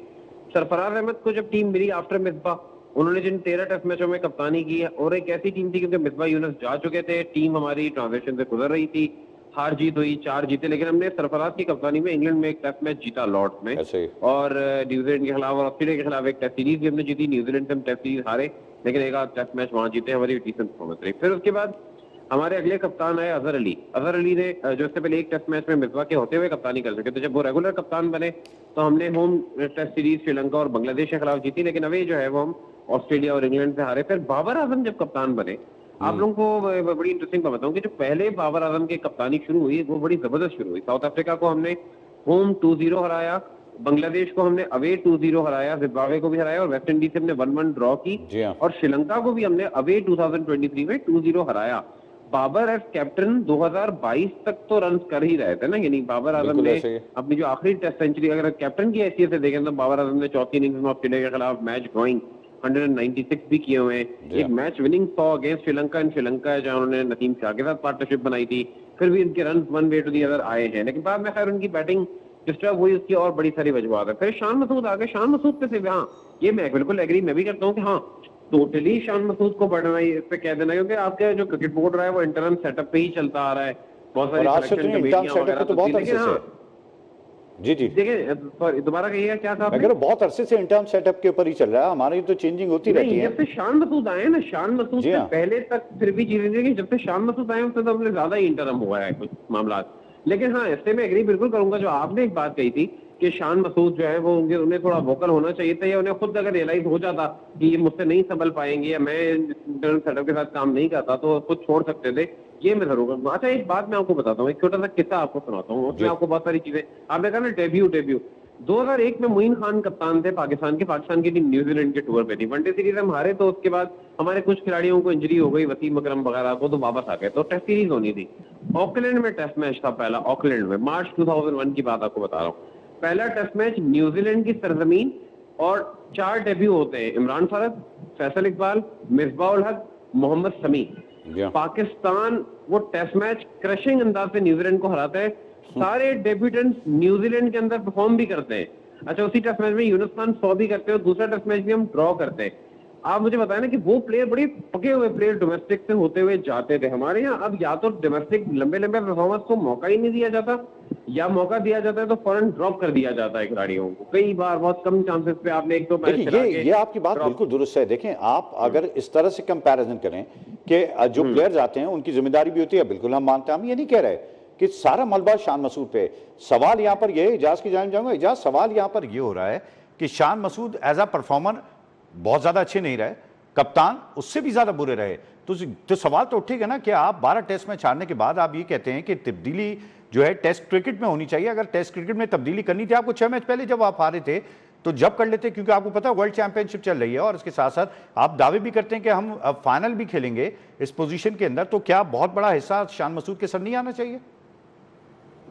सरफराज अहमद को जब टीम मिली आफ्टर मिसबा, उन्होंने जिन 13 टेस्ट मैचों में कप्तानी की है, और एक ऐसी टीम थी क्योंकि मिसबा यूनुस जा चुके थे, टीम हमारी ट्रांजिशन से गुजर रही थी, हार जीत हुई, 4 जीते, लेकिन हमने सरफराज की कप्तानी में इंग्लैंड में एक टेस्ट मैच जीता लॉर्ड्स में, और न्यूजीलैंड के खिलाफ और ऑस्ट्रेलिया के खिलाफ एक टेस्ट सीरीज भी हमने जीती। न्यूजीलैंड से हम टेस्ट सीरीज हारे, लेकिन एक आध टेस्ट मैच वहां जीते, हमारी डिसेंट परफॉर्मेंस रही। फिर उसके बाद हमारे अगले कप्तान आए अजहर अली। अजहर अली ने जो इससे पहले एक टेस्ट मैच में मिसबा के होते हुए कप्तानी कर सके, तो जब वो रेगुलर कप्तान बने तो हमने होम टेस्ट सीरीज श्रीलंका और बांग्लादेश के खिलाफ जीती, लेकिन अभी जो है वो हम ऑस्ट्रेलिया और इंग्लैंड से हारे। फिर बाबर आजम जब कप्तान बने, आप लोगों को बड़ी इंटरेस्टिंग बात बताऊं कि जो पहले बाबर आजम की कप्तानी शुरू हुई वो बड़ी जबरदस्त शुरू हुई। साउथ अफ्रीका को हमने होम 2-0 हराया, बांग्लादेश को हमने अवे 2-0 हराया, जिम्बाब्वे को भी हराया, और वेस्ट इंडीज से हमने 1-1 ड्रॉ की, और श्रीलंका को भी हमने अवे 2023 में 2-0 हराया। बाबर एज कैप्टन 2022 तक तो रन कर ही रहे थे ना, यानी बाबर आजम ने अपनी जो आखिरी टेस्ट सेंचुरी अगर कैप्टन की हैसियत से देखें तो बाबर आजम ने चौथी इनिंग्स में ऑस्ट्रेलिया के खिलाफ मैच ड्रॉइंग 196 भी किए हुए हैं, एक मैच विनिंग 100 अगेंस्ट श्रीलंका इन श्रीलंका, जहां उन्होंने नसीम शाह के साथ पार्टनरशिप बनाई थी, फिर भी इनके run one way to the other आए हैं, लेकिन बाद में खैर उनकी बैटिंग डिस्टर्ब हुई, उसकी और बड़ी सारी वजूहत है। फिर शान मसूद आ गए। शान मसूद पे से हाँ, ये मैं बिल्कुल एग्री मैं भी करता हूँ कि हाँ, टोटली शान मसूद को बढ़ना ही इस पे कह देना, क्योंकि आपका जो क्रिकेट बोर्ड रहा है वो इंटरम सेटअप पे ही चलता आ रहा है, बहुत सारी सिलेक्शन कमेटियां वगैरह तो बहुत अच्छे से। जी देखिए दोबारा कहिएगा क्या कहा आपने? बहुत अरसे से इंटर्म सेटअप के ऊपर ही चल रहा है, हमारी तो चेंजिंग होती रहती है। जब से शान मसूद आए ना, शान मसूद से पहले तक फिर भी चीजें देखिए, जब से शान मसूद आए उससे तो हमने ज्यादा ही इंटरम हुआ है कुछ मामला। लेकिन हाँ, इससे मैं एग्री बिल्कुल करूंगा, जो आपने एक बात कही थी कि शान मसूद जो है वो उन्हें थोड़ा वोकल होना चाहिए था, या उन्हें खुद अगर रियलाइज हो जाता कि ये मुझसे नहीं संभल पाएंगे या मैं इंटरनल सेटअप के साथ काम नहीं करता, तो खुद छोड़ सकते थे, ये मैं जरूर। अच्छा एक बात मैं आपको बताता हूँ, एक छोटा सा किस्सा आपको सुनाता हूँ, उसमें आपको बहुत सारी चीजें, आपने कहा ना डेब्यू 2001 में मोइन खान कप्तान थे पाकिस्तान की टीम न्यूजीलैंड के टूर पे थी, वनडे सीरीज हम हारे, तो उसके बाद हमारे कुछ खिलाड़ियों को इंजरी हो गई, वसीम अकरम वगैरह को, तो वापस आ गए, तो टेस्ट सीरीज होनी थी। ऑकलैंड में टेस्ट मैच था पहला, ऑकलैंड में मार्च 2001 की बात आपको बता रहा हूँ। पहला टेस्ट मैच न्यूजीलैंड की सरजमीन, और 4 डेब्यू होते हैं, इमरान फरद, फैसल इकबाल, मिसबा उल हक, मोहम्मद समी। पाकिस्तान वो टेस्ट मैच क्रशिंग अंदाज से न्यूजीलैंड को हराता है, सारे डेब्यूटेंट्स न्यूजीलैंड के अंदर परफॉर्म भी करते हैं। अच्छा, उसी टेस्ट मैच में यूनुस खान 100 भी करते हैं, और दूसरा टेस्ट मैच भी हम ड्रॉ करते हैं। आप मुझे बताएं ना कि वो प्लेयर बड़े पके हुए प्लेयर डोमेस्टिक से होते हुए जाते थे हमारे यहाँ। अब या तो डोमेस्टिक लंबे परफॉर्मेंस को मौका ही नहीं दिया जाता, या मौका दिया जाता है तो फौरन ड्रॉप कर दिया जाता है खिलाड़ियों को। कई बार बहुत कम चांसेस पे आपने एक दो मैच ये आपकी बात बिल्कुल दुरुस्त है। देखें, आप अगर इस तरह से कंपैरिजन करें कि जो प्लेयर्स आते हैं उनकी जिम्मेदारी भी होती है, बिल्कुल हम मानते हैं, हम ये नहीं कह रहे कि सारा मलबा शान मसूद पे। सवाल यहाँ पर ये, इजाज की जान जाऊंगा, इजाज सवाल यहाँ पर ये हो रहा है कि Shan Masood as a performer बहुत ज्यादा अच्छे नहीं रहे, कप्तान उससे भी ज्यादा बुरे रहे, तो सवाल तो उठेगा ना कि आप 12 टेस्ट मैच हारने के बाद आप ये कहते हैं कि तब्दीली जो है टेस्ट क्रिकेट में होनी चाहिए। अगर टेस्ट क्रिकेट में तब्दीली करनी थी आपको 6 मैच पहले जब आप हारे थे तो जब कर लेते, क्योंकि आपको पता है वर्ल्ड चैंपियनशिप चल रही है, और इसके साथ साथ आप दावे भी करते हैं कि हम फाइनल भी खेलेंगे इस पोजीशन के अंदर, तो क्या बहुत बड़ा हिस्सा शान मसूद के सर नहीं आना चाहिए?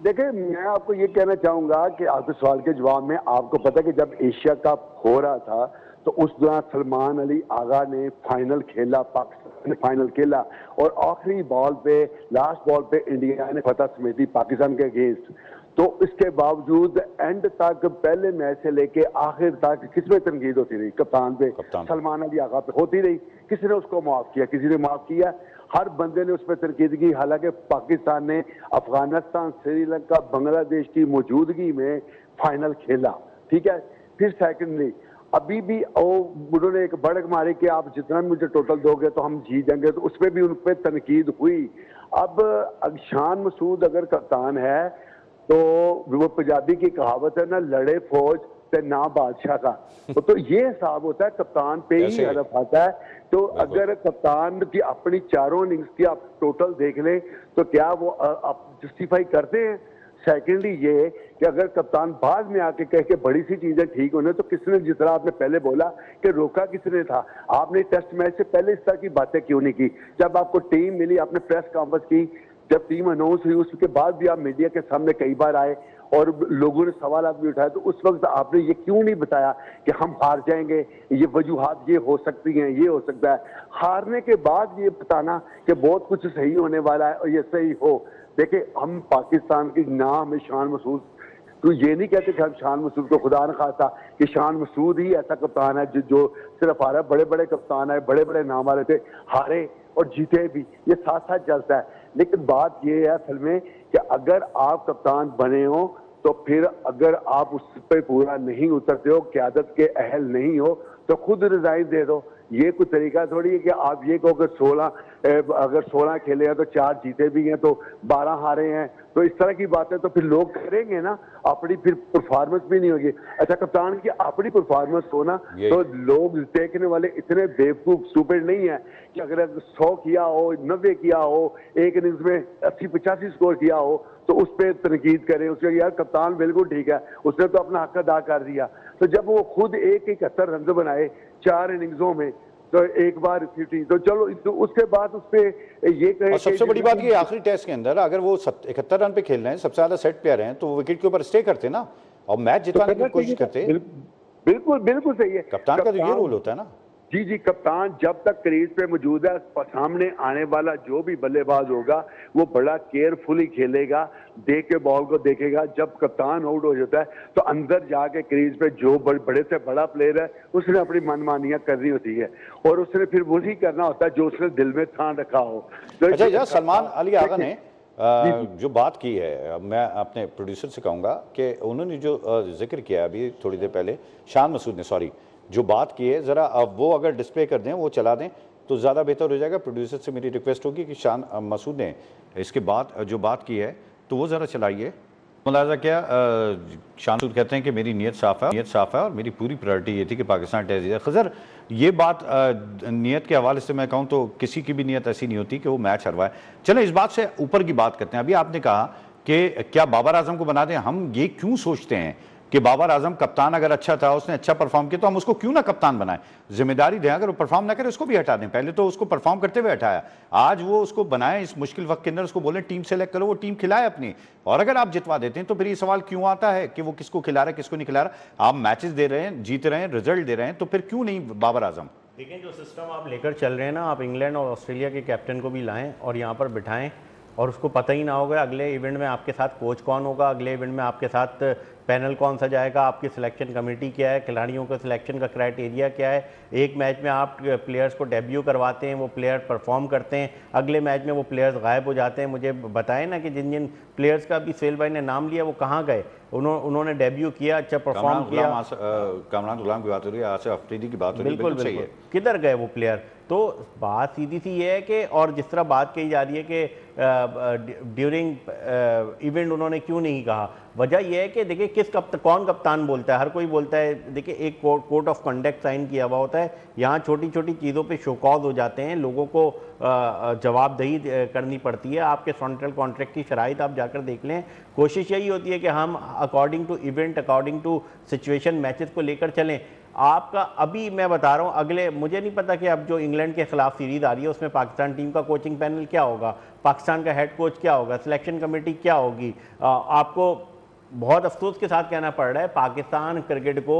देखिए, मैं आपको ये कहना चाहूंगा कि आपके सवाल के जवाब में, आपको पता है कि जब एशिया कप हो रहा था तो उस दौरान सलमान अली आगा ने फाइनल खेला, पाकिस्तान ने फाइनल खेला, और आखिरी बॉल पे, लास्ट बॉल पे इंडिया ने फतह समेटी पाकिस्तान के अगेंस्ट। तो इसके बावजूद एंड तक, पहले मैच से लेके आखिर तक किसमें तनकीद होती रही? कप्तान पे, सलमान अली आगा पे होती रही। किसी ने उसको माफ किया, किसी ने माफ किया, हर बंदे ने उस पर तनकीद की। हालांकि पाकिस्तान ने अफगानिस्तान, श्रीलंका, बांग्लादेश की मौजूदगी में फाइनल खेला, ठीक है। फिर सेकेंडली अभी भी उन्होंने एक बढ़क मारी कि आप जितना मुझे टोटल दोगे तो हम जीत जाएंगे, तो उसमें भी उन पर तनकीद हुई। अब शान मसूद अगर कप्तान है तो वो पंजाबी की कहावत है ना, लड़े फौज ते ना बादशाह का, तो ये हिसाब होता है, कप्तान पे ही हदफ आता है। तो अगर कप्तान की अपनी 4 इनिंग्स की आप टोटल देख लें तो क्या वो आप जस्टिफाई करते हैं? सेकेंडली ये कि अगर कप्तान बाद में आके कह के बड़ी सी चीजें ठीक होने, तो किसने, जिस तरह आपने पहले बोला कि रोका किसने था, आपने टेस्ट मैच से पहले इस तरह की बातें क्यों नहीं की? जब आपको टीम मिली, आपने प्रेस कॉन्फ्रेंस की, जब टीम अनाउंस हुई, उसके बाद भी आप मीडिया के सामने कई बार आए और लोगों ने सवाल भी उठाए, तो उस वक्त आपने ये क्यों नहीं बताया कि हम हार जाएंगे, ये वजूहात ये हो सकती हैं, ये हो सकता है? हारने के बाद ये बताना कि बहुत कुछ सही होने वाला है और ये सही हो। देखिए, हम पाकिस्तान की ना हमें शान मसूद, तो ये नहीं कहते कि हम शान मसूद को खुदा न खासा कि शान मसूद ही ऐसा कप्तान है जो सिर्फ हारा है। बड़े बड़े कप्तान है, बड़े बड़े नाम वाले थे, हारे और जीते भी, ये साथ साथ चलता है। लेकिन बात ये है असल में कि अगर आप कप्तान बने हो तो फिर अगर आप उस पर पूरा नहीं उतरते हो, क़यादत के अहल नहीं हो, तो खुद रिजाइन दे दो। ये कोई तरीका थोड़ी है कि आप ये कहो अगर 16 खेले हैं तो 4 जीते भी हैं तो 12 हारे हैं, तो इस तरह की बातें तो फिर लोग करेंगे ना, अपनी फिर परफॉर्मेंस भी नहीं होगी। अच्छा, कप्तान की अपनी परफॉर्मेंस हो ना, तो लोग देखने वाले इतने बेवकूफ स्टूपिड नहीं है कि अगर 100 किया हो, 90 किया हो, एक इनिंग्स में 80-85 स्कोर किया हो, तो उस पर तनकीद करें, उसके यार कप्तान बिल्कुल ठीक है, उसने तो अपना हक अदा कर दिया। तो जब वो खुद 71 रन बनाए 4 इनिंग्सों में, तो एक बार 50, तो चलो, तो उसके बाद उस पर ये कहे। और सबसे बड़ी बात ये, आखिरी टेस्ट के अंदर अगर वो 71 रन पे खेल रहे हैं, सबसे ज्यादा सेट प्लेयर हैं, तो वो विकेट के ऊपर स्टे करते ना और मैच जितवाने की कोशिश करते। बिल्कुल बिल्कुल सही है, कप्तान का तो ये रोल होता है ना। जी जी, कप्तान जब तक क्रीज पे मौजूद है, सामने आने वाला जो भी बल्लेबाज होगा वो बड़ा केयरफुली खेलेगा, देख के बॉल को देखेगा। जब कप्तान आउट हो जाता है तो अंदर जाके क्रीज पे जो बड़े से बड़ा प्लेयर है उसने अपनी मनमानियां करनी होती है और उसने फिर वही करना होता है जो उसने दिल में ठान रखा हो। तो अच्छा, सलमान अली आगा ने जो बात की है, मैं अपने प्रोड्यूसर से कहूँगा कि उन्होंने जो जिक्र किया अभी थोड़ी देर पहले, शान मसूद ने, सॉरी, जो बात की है ज़रा अब वो अगर डिस्प्ले कर दें, वो चला दें तो ज़्यादा बेहतर हो जाएगा। प्रोड्यूसर से मेरी रिक्वेस्ट होगी कि शान मसूद ने इसके बाद जो बात की है तो वो ज़रा चलाइए। मुलाजा क्या शान मसूद कहते हैं कि मेरी नीयत साफ़ है और मेरी पूरी प्रायोरिटी ये थी कि पाकिस्तान टेस्ट जीते। खज़र, ये बात नीयत के हवाले से मैं कहूँ तो किसी की भी नीयत ऐसी नहीं होती कि वो मैच हरवाए। चलें इस बात से ऊपर की बात करते हैं। अभी आपने कहा कि क्या बाबर आजम को बना दें, हम ये क्यों सोचते हैं कि बाबर आजम कप्तान अगर अच्छा था, उसने अच्छा परफॉर्म किया, तो हम उसको क्यों ना कप्तान बनाएं, जिम्मेदारी दें। अगर वो परफॉर्म ना करे उसको भी हटा दें। पहले तो उसको परफॉर्म करते हुए हटाया, आज वो उसको बनाए इस मुश्किल वक्त के अंदर, उसको बोलें टीम सेलेक्ट करो, वो टीम खिलाए अपनी, और अगर आप जितवा देते हैं तो फिर ये सवाल क्यों आता है कि वो किसको खिला रहा है किसको नहीं खिला रहा। आप मैचेस दे रहे हैं, जीत रहे हैं, रिजल्ट दे रहे हैं, तो फिर क्यों नहीं बाबर आजम। देखिए, जो सिस्टम आप लेकर चल रहे हैं ना, आप इंग्लैंड और ऑस्ट्रेलिया के कैप्टन को भी लाएं और यहाँ पर बिठाएं और उसको पता ही ना होगा अगले इवेंट में आपके साथ कोच कौन होगा, अगले इवेंट में आपके साथ पैनल कौन सा जाएगा, आपकी सिलेक्शन कमेटी क्या है, खिलाड़ियों का सिलेक्शन का क्राइटेरिया क्या है। एक मैच में आप प्लेयर्स को डेब्यू करवाते हैं, वो प्लेयर परफॉर्म करते हैं, अगले मैच में वो प्लेयर्स गायब हो जाते हैं। मुझे बताएं ना कि जिन जिन प्लेयर्स का अभी सोहेल भाई ने नाम लिया वो कहाँ गए, उन्होंने डेब्यू किया, अच्छा परफॉर्म किया। कामरान गुलाम की बात हो रही है, आसिफ अफरीदी की बात हो रही है, बिल्कुल बिल्कुल, किधर गए वो प्लेयर। तो बात सीधी सी ये है कि, और जिस तरह बात कही जा रही है कि ड्यूरिंग इवेंट उन्होंने क्यों नहीं कहा, वजह यह है कि देखिए कौन कप्तान बोलता है, हर कोई बोलता है। देखिए, एक कोड ऑफ कंडक्ट साइन किया हुआ होता है, यहाँ छोटी छोटी चीज़ों पे शोकॉज हो जाते हैं, लोगों को जवाबदेही करनी पड़ती है। आपके सेंट्रल कॉन्ट्रैक्ट की शराइत आप जाकर देख लें। कोशिश यही होती है कि हम according to event, according to situation matches को लेकर चलें। आपका अभी मैं बता रहा हूँ, अगले मुझे नहीं पता कि अब जो इंग्लैंड के खिलाफ सीरीज आ रही है उसमें पाकिस्तान टीम का कोचिंग पैनल क्या होगा, पाकिस्तान का हेड कोच क्या होगा, सिलेक्शन कमेटी क्या होगी। आपको बहुत अफसोस के साथ कहना पड़ रहा है, पाकिस्तान क्रिकेट को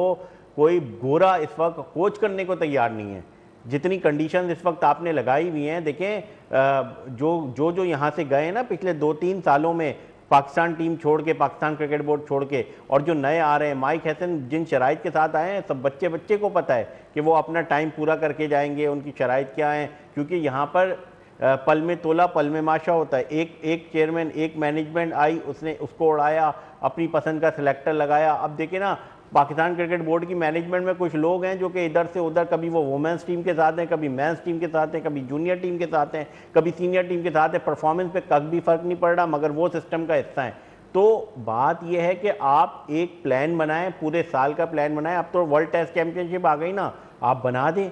कोई गोरा इस वक्त कोच करने को तैयार नहीं है। जितनी कंडीशन इस वक्त आपने लगाई हुई हैं, देखें जो यहाँ से गए ना पिछले 2-3 सालों में, पाकिस्तान टीम छोड़ के, पाकिस्तान क्रिकेट बोर्ड छोड़ के, और जो नए आ रहे हैं, माइक हैसन जिन शराइत के साथ आए हैं, सब बच्चे को पता है कि वो अपना टाइम पूरा करके जाएंगे, उनकी शराइत क्या है। क्योंकि यहाँ पर पल में तोला पल में माशा होता है। एक चेयरमैन, एक मैनेजमेंट आई, उसने उसको उड़ाया, अपनी पसंद का सिलेक्टर लगाया। अब देखिए ना, पाकिस्तान क्रिकेट बोर्ड की मैनेजमेंट में कुछ लोग हैं जो कि इधर से उधर, कभी वो वुमेंस टीम के साथ हैं, कभी मेंस टीम के साथ हैं, कभी जूनियर टीम के साथ हैं, कभी सीनियर टीम के साथ हैं। परफॉर्मेंस पे कभी फर्क नहीं पड़ रहा, मगर वो सिस्टम का हिस्सा है। तो बात यह है कि आप एक प्लान बनाएं, पूरे साल का प्लान बनाएं। अब तो वर्ल्ड टेस्ट चैंपियनशिप आ गई ना, आप बना दें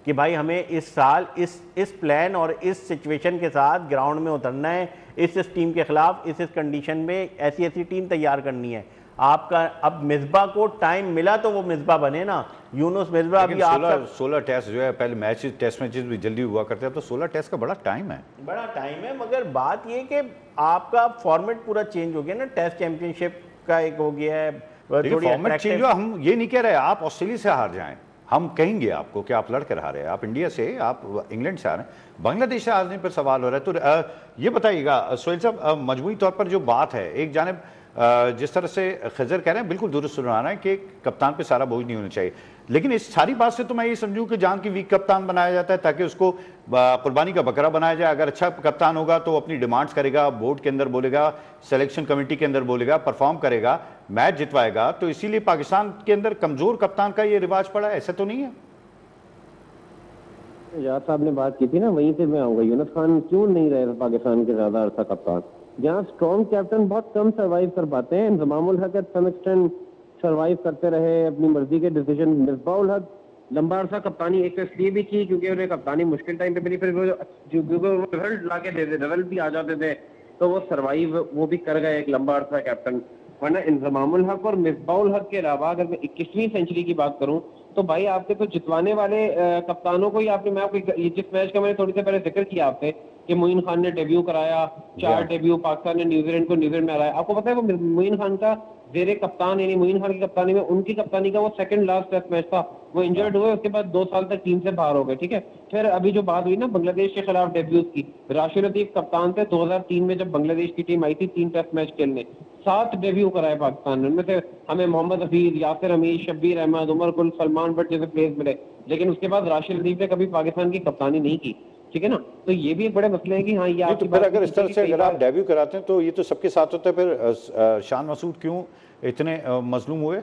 कि भाई हमें इस साल इस प्लान और इस सिचुएशन के साथ ग्राउंड में उतरना है, इस टीम के खिलाफ इस कंडीशन में ऐसी ऐसी टीम तैयार करनी है। आपका अब मिसबा को टाइम मिला तो वो मिसबा बने ना, यूनुस मिसबा अभी 16 टेस्ट जो है, पहले मैचेस टेस्ट मैचेस भी जल्दी हुआ करते हैं, तो 16 टेस्ट का बड़ा टाइम है। मगर बात ये कि आपका फॉर्मेट पूरा चेंज हो गया ना, टेस्ट चैंपियनशिप का एक हो गया है, फॉर्मेट चेंज हुआ। हम ये नहीं कह रहे आप ऑस्ट्रेलिया से हार जाएं, हम कहेंगे आपको कि आप लड़ कर हारे, आप इंडिया से, आप इंग्लैंड से हारे, बांग्लादेश से हारने पर सवाल हो रहा है। तो ये बताइएगा सोहेल साहब, मजमूई तौर पर जो बात है, एक जानिब जिस तरह से खजर कह रहे हैं बिल्कुल दुरुस्त सुना रहा है कि कप्तान पे सारा बोझ नहीं होना चाहिए, लेकिन इस सारी बात से तो मैं ये समझूं कि जान की वीक कप्तान बनाया जाता है ताकि उसको कुर्बानी का बकरा बनाया जाए। अगर अच्छा कप्तान होगा तो अपनी डिमांड्स करेगा, बोर्ड के अंदर बोलेगा, सिलेक्शन कमेटी के अंदर बोलेगा, परफॉर्म करेगा, मैच जितवाएगा। तो इसीलिए पाकिस्तान के अंदर कमजोर कप्तान का ये रिवाज पड़ा है, ऐसा तो नहीं है? यार साहब ने बात की थी ना, वहीं से मैं आऊंगा। यूनुस खान क्यों नहीं रहे पाकिस्तान के ज्यादा अरसा कप्तान? जहाँ स्ट्रॉन्ग कैप्टन बहुत कम सरवाइव कर पाते हैं। इंजमामुल हक एट सम एक्सटेंट सरवाइव करते रहे अपनी मर्जी के डिसीजन। मिसबाउल हक लंबा अरसा कप्तानी एक तो इसलिए भी की क्योंकि उन्हें कप्तानी मुश्किल टाइम पे मिली, फिर वो रिजल्ट ला के देते, रिजल्ट भी आ जाते थे, तो वो सरवाइव वो भी कर गए एक लंबा अरसा कैप्टन। वरना इंजमामुल हक और मिसबाउल हक के अलावा अगर मैं 21वीं सेंचुरी की बात करूं तो भाई आपके तो जितवाने वाले कप्तानों को ही आपने, मैं आपको जिस मैच का मैंने थोड़ी देर पहले जिक्र किया आपसे कि मोइन खान ने डेब्यू कराया, 4 डेब्यू पाकिस्तान ने न्यूजीलैंड को न्यूजीलैंड में हराया। आपको पता है वो मोइन खान का जेरे कप्तान यानी मोइन खान की कप्तानी में, उनकी कप्तानी का वो सेकंड लास्ट टेस्ट मैच था, वो इंजर्ड हुए, उसके बाद 2 साल तक टीम से बाहर हो गए। ठीक है, फिर अभी जो बात हुई ना बांग्लादेश के खिलाफ डेब्यूज की, राशिद लतीफ कप्तान थे 2003 में जब बांग्लादेश की टीम आई थी 3 टेस्ट मैच खेलने, 7 डेब्यू कराए पाकिस्तान ने। उनमें से हमें मोहम्मद हफीज, यासिर हमीद, शब्बीर अहमद, उमर गुल, सलमान बट जैसे प्लेयर्स मिले, लेकिन उसके बाद राशिद लतीफ ने कभी पाकिस्तान की कप्तानी नहीं की। ठीक है ना, तो ये भी एक बड़े मसले हैं कि हाँ ये तो फिर अगर इस तरह से अगर आप डेब्यू कराते हैं तो ये तो सबके साथ होता है, फिर शान मसूद क्यों इतने मजलूम हुए?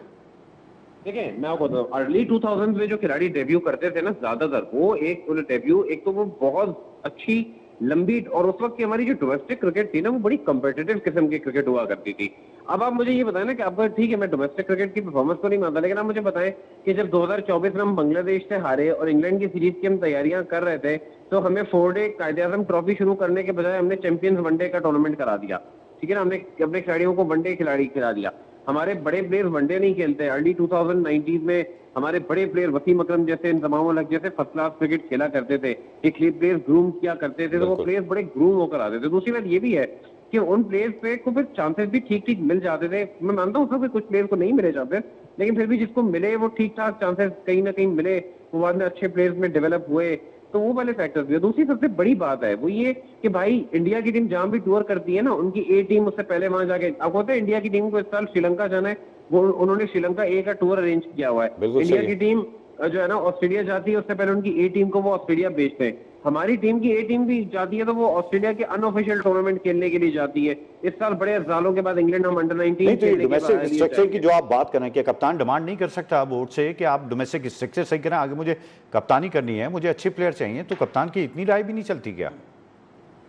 देखिए मैं आपको बताऊं, अर्ली 2000 में जो खिलाड़ी डेब्यू करते थे ना ज्यादातर, वो एक डेब्यू एक तो वो बहुत अच्छी लंबी, और उस वक्त की हमारी जो डोमेस्टिक क्रिकेट थी ना वो बड़ी कम्पिटिटिव किस्म की क्रिकेट हुआ करती थी। अब आप मुझे ये बताएं ना कि आपको, ठीक है मैं डोमेस्टिक क्रिकेट की परफॉर्मेंस को नहीं मानता, लेकिन आप मुझे बताएं कि जब 2024 में हम बांग्लादेश से हारे और इंग्लैंड की सीरीज की हम तैयारियां कर रहे थे, तो हमें 4 डे कायदे-आज़म ट्रॉफी शुरू करने के बजाय हमने चैंपियंस वनडे का टूर्नामेंट करा दिया। ठीक है ना, हमने अपने खिलाड़ियों को वनडे खिलाड़ी खिला दिया। हमारे बड़े प्लेयर वनडे नहीं खेलते। अर्ली 2019 में हमारे बड़े प्लेयर वसीम अकरम जैसे, इंजमामुल हक जैसे फर्स्ट क्लास क्रिकेट खेला करते थे, एक प्लेयर्स ग्रूम किया करते थे, तो वो प्लेयर्स बड़े ग्रूम होकर आते थे। दूसरी बात ये भी है कि उन प्लेयर्स पे को फिर चांसेस भी ठीक ठीक मिल जाते थे। मैं मानता हूँ सब कुछ प्लेयर्स को नहीं मिले जाते, लेकिन फिर भी जिसको मिले वो ठीक ठाक चांसेस कहीं ना कहीं मिले, वो बाद में अच्छे प्लेयर्स में डेवलप हुए, तो वो वाले फैक्टर्स भी है। दूसरी सबसे बड़ी बात है वो ये कि भाई इंडिया की टीम जहां भी टूर करती है ना, उनकी ए टीम उससे पहले वहां जाके, आपको पता है इंडिया की टीम को इस साल श्रीलंका जाना है, वो उन्होंने श्रीलंका ए का टूर अरेंज किया हुआ है। इंडिया की टीम जो है ना ऑस्ट्रेलिया जाती है, उससे पहले उनकी ए टीम को वो ऑस्ट्रेलिया भेजते हैं। हमारी टीम की ए टीम भी जाती है तो वो ऑस्ट्रेलिया के अनऑफिशियल टूर्नामेंट खेलने के लिए जाती है। इस साल बड़े सालों के बाद इंग्लैंड हम अंडर 19 डोमेस्टिक स्ट्रक्चर की जो आप बात कर रहे हैं कि कप्तान डिमांड नहीं कर सकता बोर्ड से कि आप डोमेस्टिक स्ट्रक्चर सही करें, आगे मुझे कप्तानी करनी है, मुझे अच्छे प्लेयर चाहिए, तो कप्तान की इतनी राय भी नहीं चलती क्या?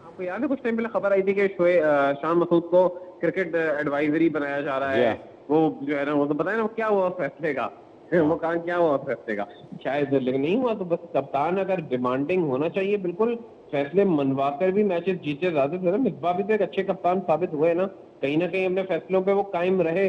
आपको याद है कुछ टाइम पहले खबर आई थी कि शान मसूद को क्रिकेट एडवाइजरी बनाया जा रहा है, वो जो है ना, वो तो बताया ना क्या हुआ फैसले का, वो कहा क्या हुआ फैसले का, शायद लेकिन नहीं हुआ। तो बस कप्तान अगर डिमांडिंग होना चाहिए, बिल्कुल फैसले मनवाकर भी मैचेस जीते जाते थे ना। मिसबा भी तो एक अच्छे कप्तान साबित हुए ना, कहीं ना कहीं अपने फैसलों पे वो कायम रहे,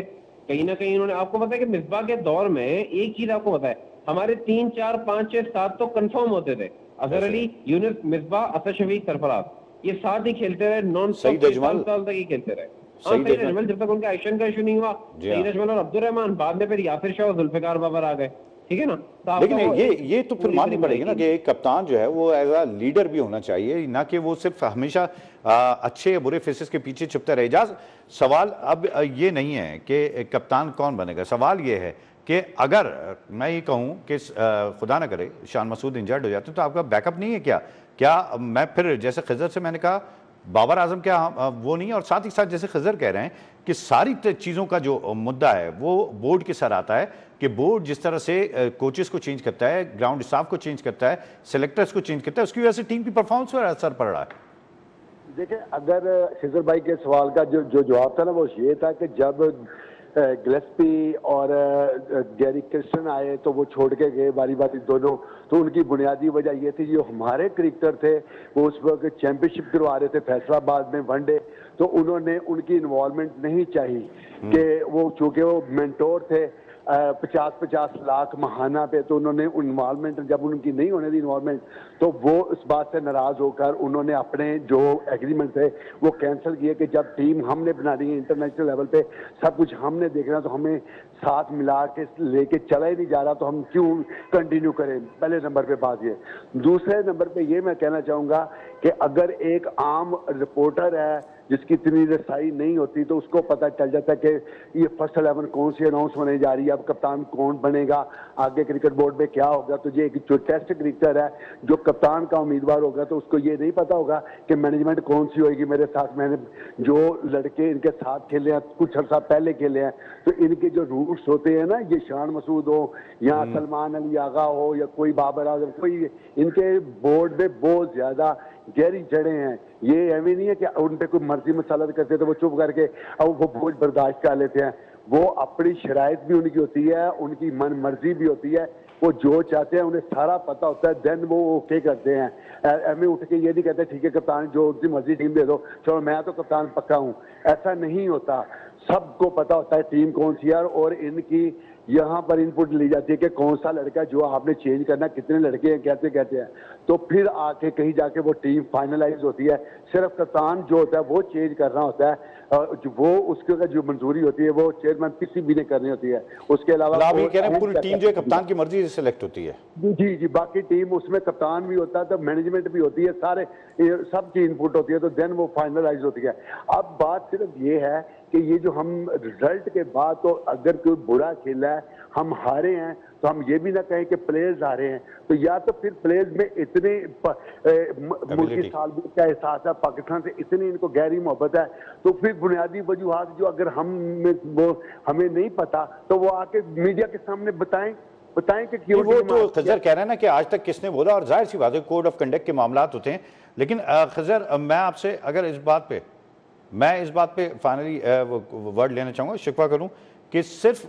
कहीं ना कहीं उन्होंने, आपको पता है कि मिसबा के दौर में एक चीज आपको पता है, हमारे 3, 4, 5, 6, 7 तो कंफर्म होते थे, अजहर अली, यूनुस, मिसबा, असद शफीक, सरफराज, ये 7 ही खेलते रहे, नॉन स्टॉप 7 साल तक ही खेलते रहे। सईद अजमल जब तक उनका एक्शन का इशू नहीं हुआ, सईद अजमल और अब्दुल रहमान, बाद में फिर यासिर शाह और जुल्फिकार बाबर आ गए। ठीक है ना, तो लेकिन ये तो फिर माननी पड़ेगी ना कि एक कप्तान जो है वो एज अ लीडर भी होना चाहिए, ना कि वो सिर्फ हमेशा अच्छे या बुरे फेसेस के पीछे छुपता रहे। इजाज, सवाल अब ये नहीं है कि कप्तान कौन बनेगा, सवाल ये है कि अगर मैं ये कहूँ कि खुदा ना करे शान मसूद इंजर्ड हो जाते हैं तो आपका बैकअप नहीं है क्या? मैं फिर जैसे खजर से मैंने कहा बाबर आजम क्या वो नहीं है, और साथ ही साथ जैसे खजर कह रहे हैं कि सारी चीज़ों का जो मुद्दा है वो बोर्ड के सर आता है कि बोर्ड जिस तरह से कोचेस को चेंज करता है, ग्राउंड स्टाफ को चेंज करता है, सेलेक्टर्स को चेंज करता है, उसकी वजह से टीम की परफॉर्मेंस पर असर पड़ रहा है। देखिए, अगर खिजर भाई के सवाल का जो जवाब था ना वो ये था कि जब गिलेस्पी और गैरी क्रिस्टन आए तो वो छोड़ के गए बारी बारी दोनों। तो उनकी बुनियादी वजह ये थी, जो हमारे क्रिकेटर थे वो उस वक्त चैंपियनशिप करवा रहे थे फैसलाबाद में वनडे, तो उन्होंने उनकी इन्वॉल्वमेंट नहीं चाहिए कि वो, चूंकि वो मेंटोर थे 50-50 लाख महाना पे, तो उन्होंने इन्वॉल्वमेंट जब उनकी नहीं होने दी इन्वॉल्वमेंट, तो वो इस बात से नाराज होकर उन्होंने अपने जो एग्रीमेंट थे वो कैंसिल किए कि जब टीम हमने बनानी है इंटरनेशनल लेवल पे, सब कुछ हमने देखना, तो हमें साथ मिला के लेके चला ही नहीं जा रहा, तो हम क्यों कंटिन्यू करें। पहले नंबर पे बात ये। दूसरे नंबर पे ये मैं कहना चाहूँगा कि अगर एक आम रिपोर्टर है जिसकी इतनी रसाई नहीं होती, तो उसको पता चल जाता है कि ये फर्स्ट 11 कौन सी अनाउंस होने जा रही है, अब कप्तान कौन बनेगा, आगे क्रिकेट बोर्ड में क्या होगा। तो ये जो टेस्ट क्रिकेटर है जो कप्तान का उम्मीदवार होगा, तो उसको ये नहीं पता होगा कि मैनेजमेंट कौन सी होगी। मेरे साथ मैंने जो लड़के इनके साथ खेले हैं, कुछ अर्सा पहले खेले हैं, तो इनके जो रूट्स होते हैं ना, ये शान मसूद हो या सलमान अली आगा हो या कोई बाबर आजम, कोई इनके बोर्ड में बहुत ज्यादा गहरी जड़ें हैं। ये ऐसे नहीं है कि उन पे कोई मर्जी मसालत करते तो वो चुप करके अब वो बोझ बर्दाश्त कर लेते हैं। वो अपनी शराइत भी उनकी होती है, उनकी मन मर्जी भी होती है, वो जो चाहते हैं उन्हें सारा पता होता है, देन वो ओके करते हैं। एम उठ के ये नहीं कहते ठीक है कप्तान जो उनकी मर्जी टीम दे दो, चलो मैं तो कप्तान पक्का हूँ, ऐसा नहीं होता। सबको पता होता है टीम कौन सी है, और इनकी यहाँ पर इनपुट ली जाती है कि कौन सा लड़का जो आपने चेंज करना, कितने लड़के हैं, कैसे कहते हैं, तो फिर आके कहीं जाके वो टीम फाइनलाइज होती है। सिर्फ कप्तान जो होता है वो चेंज करना होता है, वो उसके जो मंजूरी होती है वो चेयरमैन किसी भी ने करनी होती है। उसके अलावा आप ये कह रहे हैं पूरी टीम जो है कप्तान की मर्जी से सिलेक्ट होती है? जी जी, बाकी टीम उसमें कप्तान भी होता है, तो मैनेजमेंट भी होती है, सारे सब की इनपुट होती है, तो देन वो फाइनलाइज होती है। अब बात सिर्फ ये है कि ये जो हम रिजल्ट के बाद, तो अगर कोई बुरा खेला है, हम हारे हैं, तो हम ये भी ना कहें कि प्लेयर्स हारे हैं, तो या तो फिर प्लेयर्स में इतने मुल्की सालबत का एहसास है, पाकिस्तान से इतनी इनको गहरी मोहब्बत है, तो फिर बुनियादी वजूहात जो अगर वो हमें नहीं पता, तो वो आके मीडिया के सामने बताएं कि क्यों। वो तो खजर कह रहे हैं ना कि आज तक किसने बोला, और जाहिर सी बात है कोड ऑफ कंडक्ट के मामलात होते हैं। लेकिन खजर, मैं आपसे अगर इस बात पे फाइनली वर्ड लेना चाहूँगा, शिकवा करूँ कि सिर्फ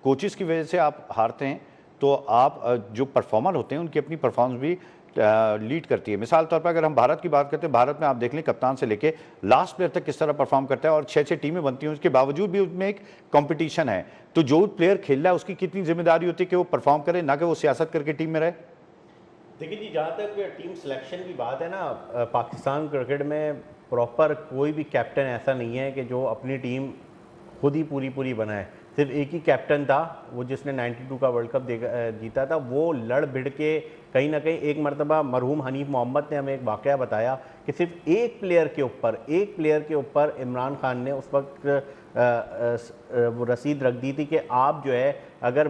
कोचेस की वजह से आप हारते हैं, तो आप जो परफॉर्मर होते हैं उनकी अपनी परफॉर्मेंस भी लीड करती है। मिसाल तौर पर अगर हम भारत की बात करते हैं, भारत में आप देख लें कप्तान से लेके लास्ट प्लेयर तक किस तरह परफॉर्म करता है, और 6-6 टीमें बनती हैं, उसके बावजूद भी उसमें एक कंपटीशन है। तो जो प्लेयर खेल रहा है उसकी कितनी जिम्मेदारी होती है कि वो परफॉर्म करे, ना कि वो सियासत करके टीम में रहे। देखिए जी, जहाँ तक टीम सिलेक्शन की बात है ना, पाकिस्तान क्रिकेट में प्रॉपर कोई भी कैप्टन ऐसा नहीं है कि जो अपनी टीम खुद ही पूरी बनाए। सिर्फ एक ही कैप्टन था, वो जिसने 92 का वर्ल्ड कप जीता था, वो लड़ भिड़ के कहीं ना कहीं एक मरतबा मरहूम हनीफ मोहम्मद ने हमें एक वाक़या बताया कि सिर्फ एक प्लेयर के ऊपर इमरान खान ने उस वक्त वो रसीद रख दी थी कि आप जो है, अगर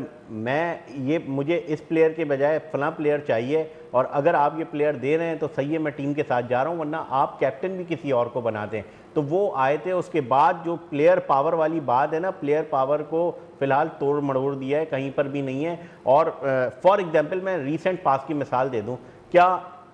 मुझे इस प्लेयर के बजाय फलां प्लेयर चाहिए, और अगर आप ये प्लेयर दे रहे हैं तो सही है, मैं टीम के साथ जा रहा हूँ, वरना आप कैप्टन भी किसी और को बना दें। तो वो आए थे। उसके बाद जो प्लेयर पावर वाली बात है ना, प्लेयर पावर को फिलहाल तोड़ मड़ोड़ दिया है, कहीं पर भी नहीं है। और फॉर एग्जांपल मैं रीसेंट पास की मिसाल दे दूं, क्या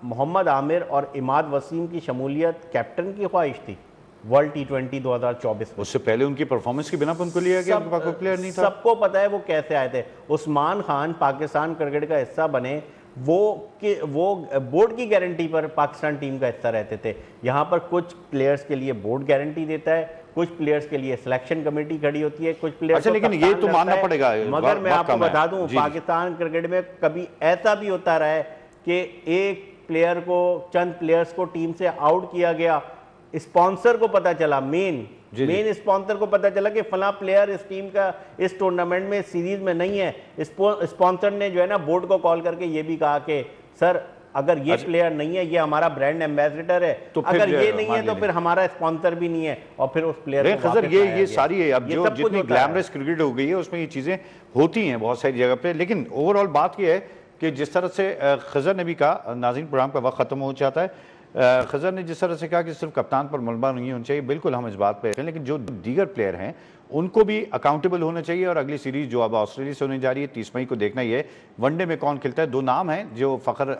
मोहम्मद आमिर और इमाद वसीम की शमूलियत कैप्टन की ख्वाहिश थी वर्ल्ड T20 2024 में? उससे पहले उनकी परफॉर्मेंस की बिना पर उनको लिया गया, उनके पास कोई प्लेयर नहीं था। सबको पता है वो कैसे आए थे। उस्मान खान पाकिस्तान क्रिकेट का हिस्सा बने, वो बोर्ड की गारंटी पर पाकिस्तान टीम का हिस्सा रहते थे। यहाँ पर कुछ प्लेयर्स के लिए बोर्ड गारंटी देता है, कुछ प्लेयर्स के लिए सिलेक्शन कमेटी खड़ी होती है, कुछ प्लेयर्स अच्छा, लेकिन ये तो मानना पड़ेगा। मगर मैं आपको बता दूं, पाकिस्तान क्रिकेट में कभी ऐसा भी होता रहा है कि एक प्लेयर को, चंद प्लेयर्स को टीम से आउट किया गया, स्पॉन्सर को पता चला, मेन स्पॉन्सर को पता चला कि फला प्लेयर इस टीम का इस टूर्नामेंट में, सीरीज में नहीं है। स्पॉन्सर ने जो है ना बोर्ड को कॉल करके ये भी कहा कि सर अगर ये प्लेयर नहीं है, ये हमारा ब्रांड एम्बेसडर है, तो अगर ये नहीं है तो फिर हमारा स्पॉन्सर भी नहीं है, और फिर उस प्लेयर को खजर ये सारी है। अब जो जितनी ग्लैमरस क्रिकेट हो गई है उसमें ये चीजें होती हैं बहुत सारी जगह पे। लेकिन ओवरऑल बात ये है कि जिस तरह से खजर ने भी कहा, नाज़रीन प्रोग्राम का वक्त खत्म हो जाता है, खजर ने जिस तरह से कहा कि सिर्फ कप्तान पर मलबा नहीं होना चाहिए, बिल्कुल हम इस बात पे हैं। लेकिन जो दीगर प्लेयर हैं उनको भी अकाउंटेबल होना चाहिए। और अगली सीरीज जो अब ऑस्ट्रेलिया से होने जा रही है 30 मई को, देखना ही है वनडे में कौन खेलता है। दो नाम हैं, जो फ़खर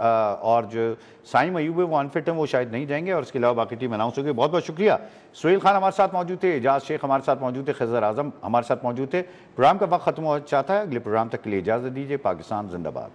और जो साइम अयूब है वो अनफिट हैं, वो शायद नहीं जाएंगे, और इसके अलावा बाकी टीम अनाउंस होगी। बहुत बहुत शुक्रिया। सुहेल खान हमारे साथ मौजूद थे, एजाज शेख हमारे साथ मौजूद थे, खजर आजम हमारे साथ मौजूद थे। प्रोग्राम का वक्त खत्म हो चाहता है, अगले प्रोग्राम तक के लिए इजाज़त दीजिए। पाकिस्तान जिंदाबाद।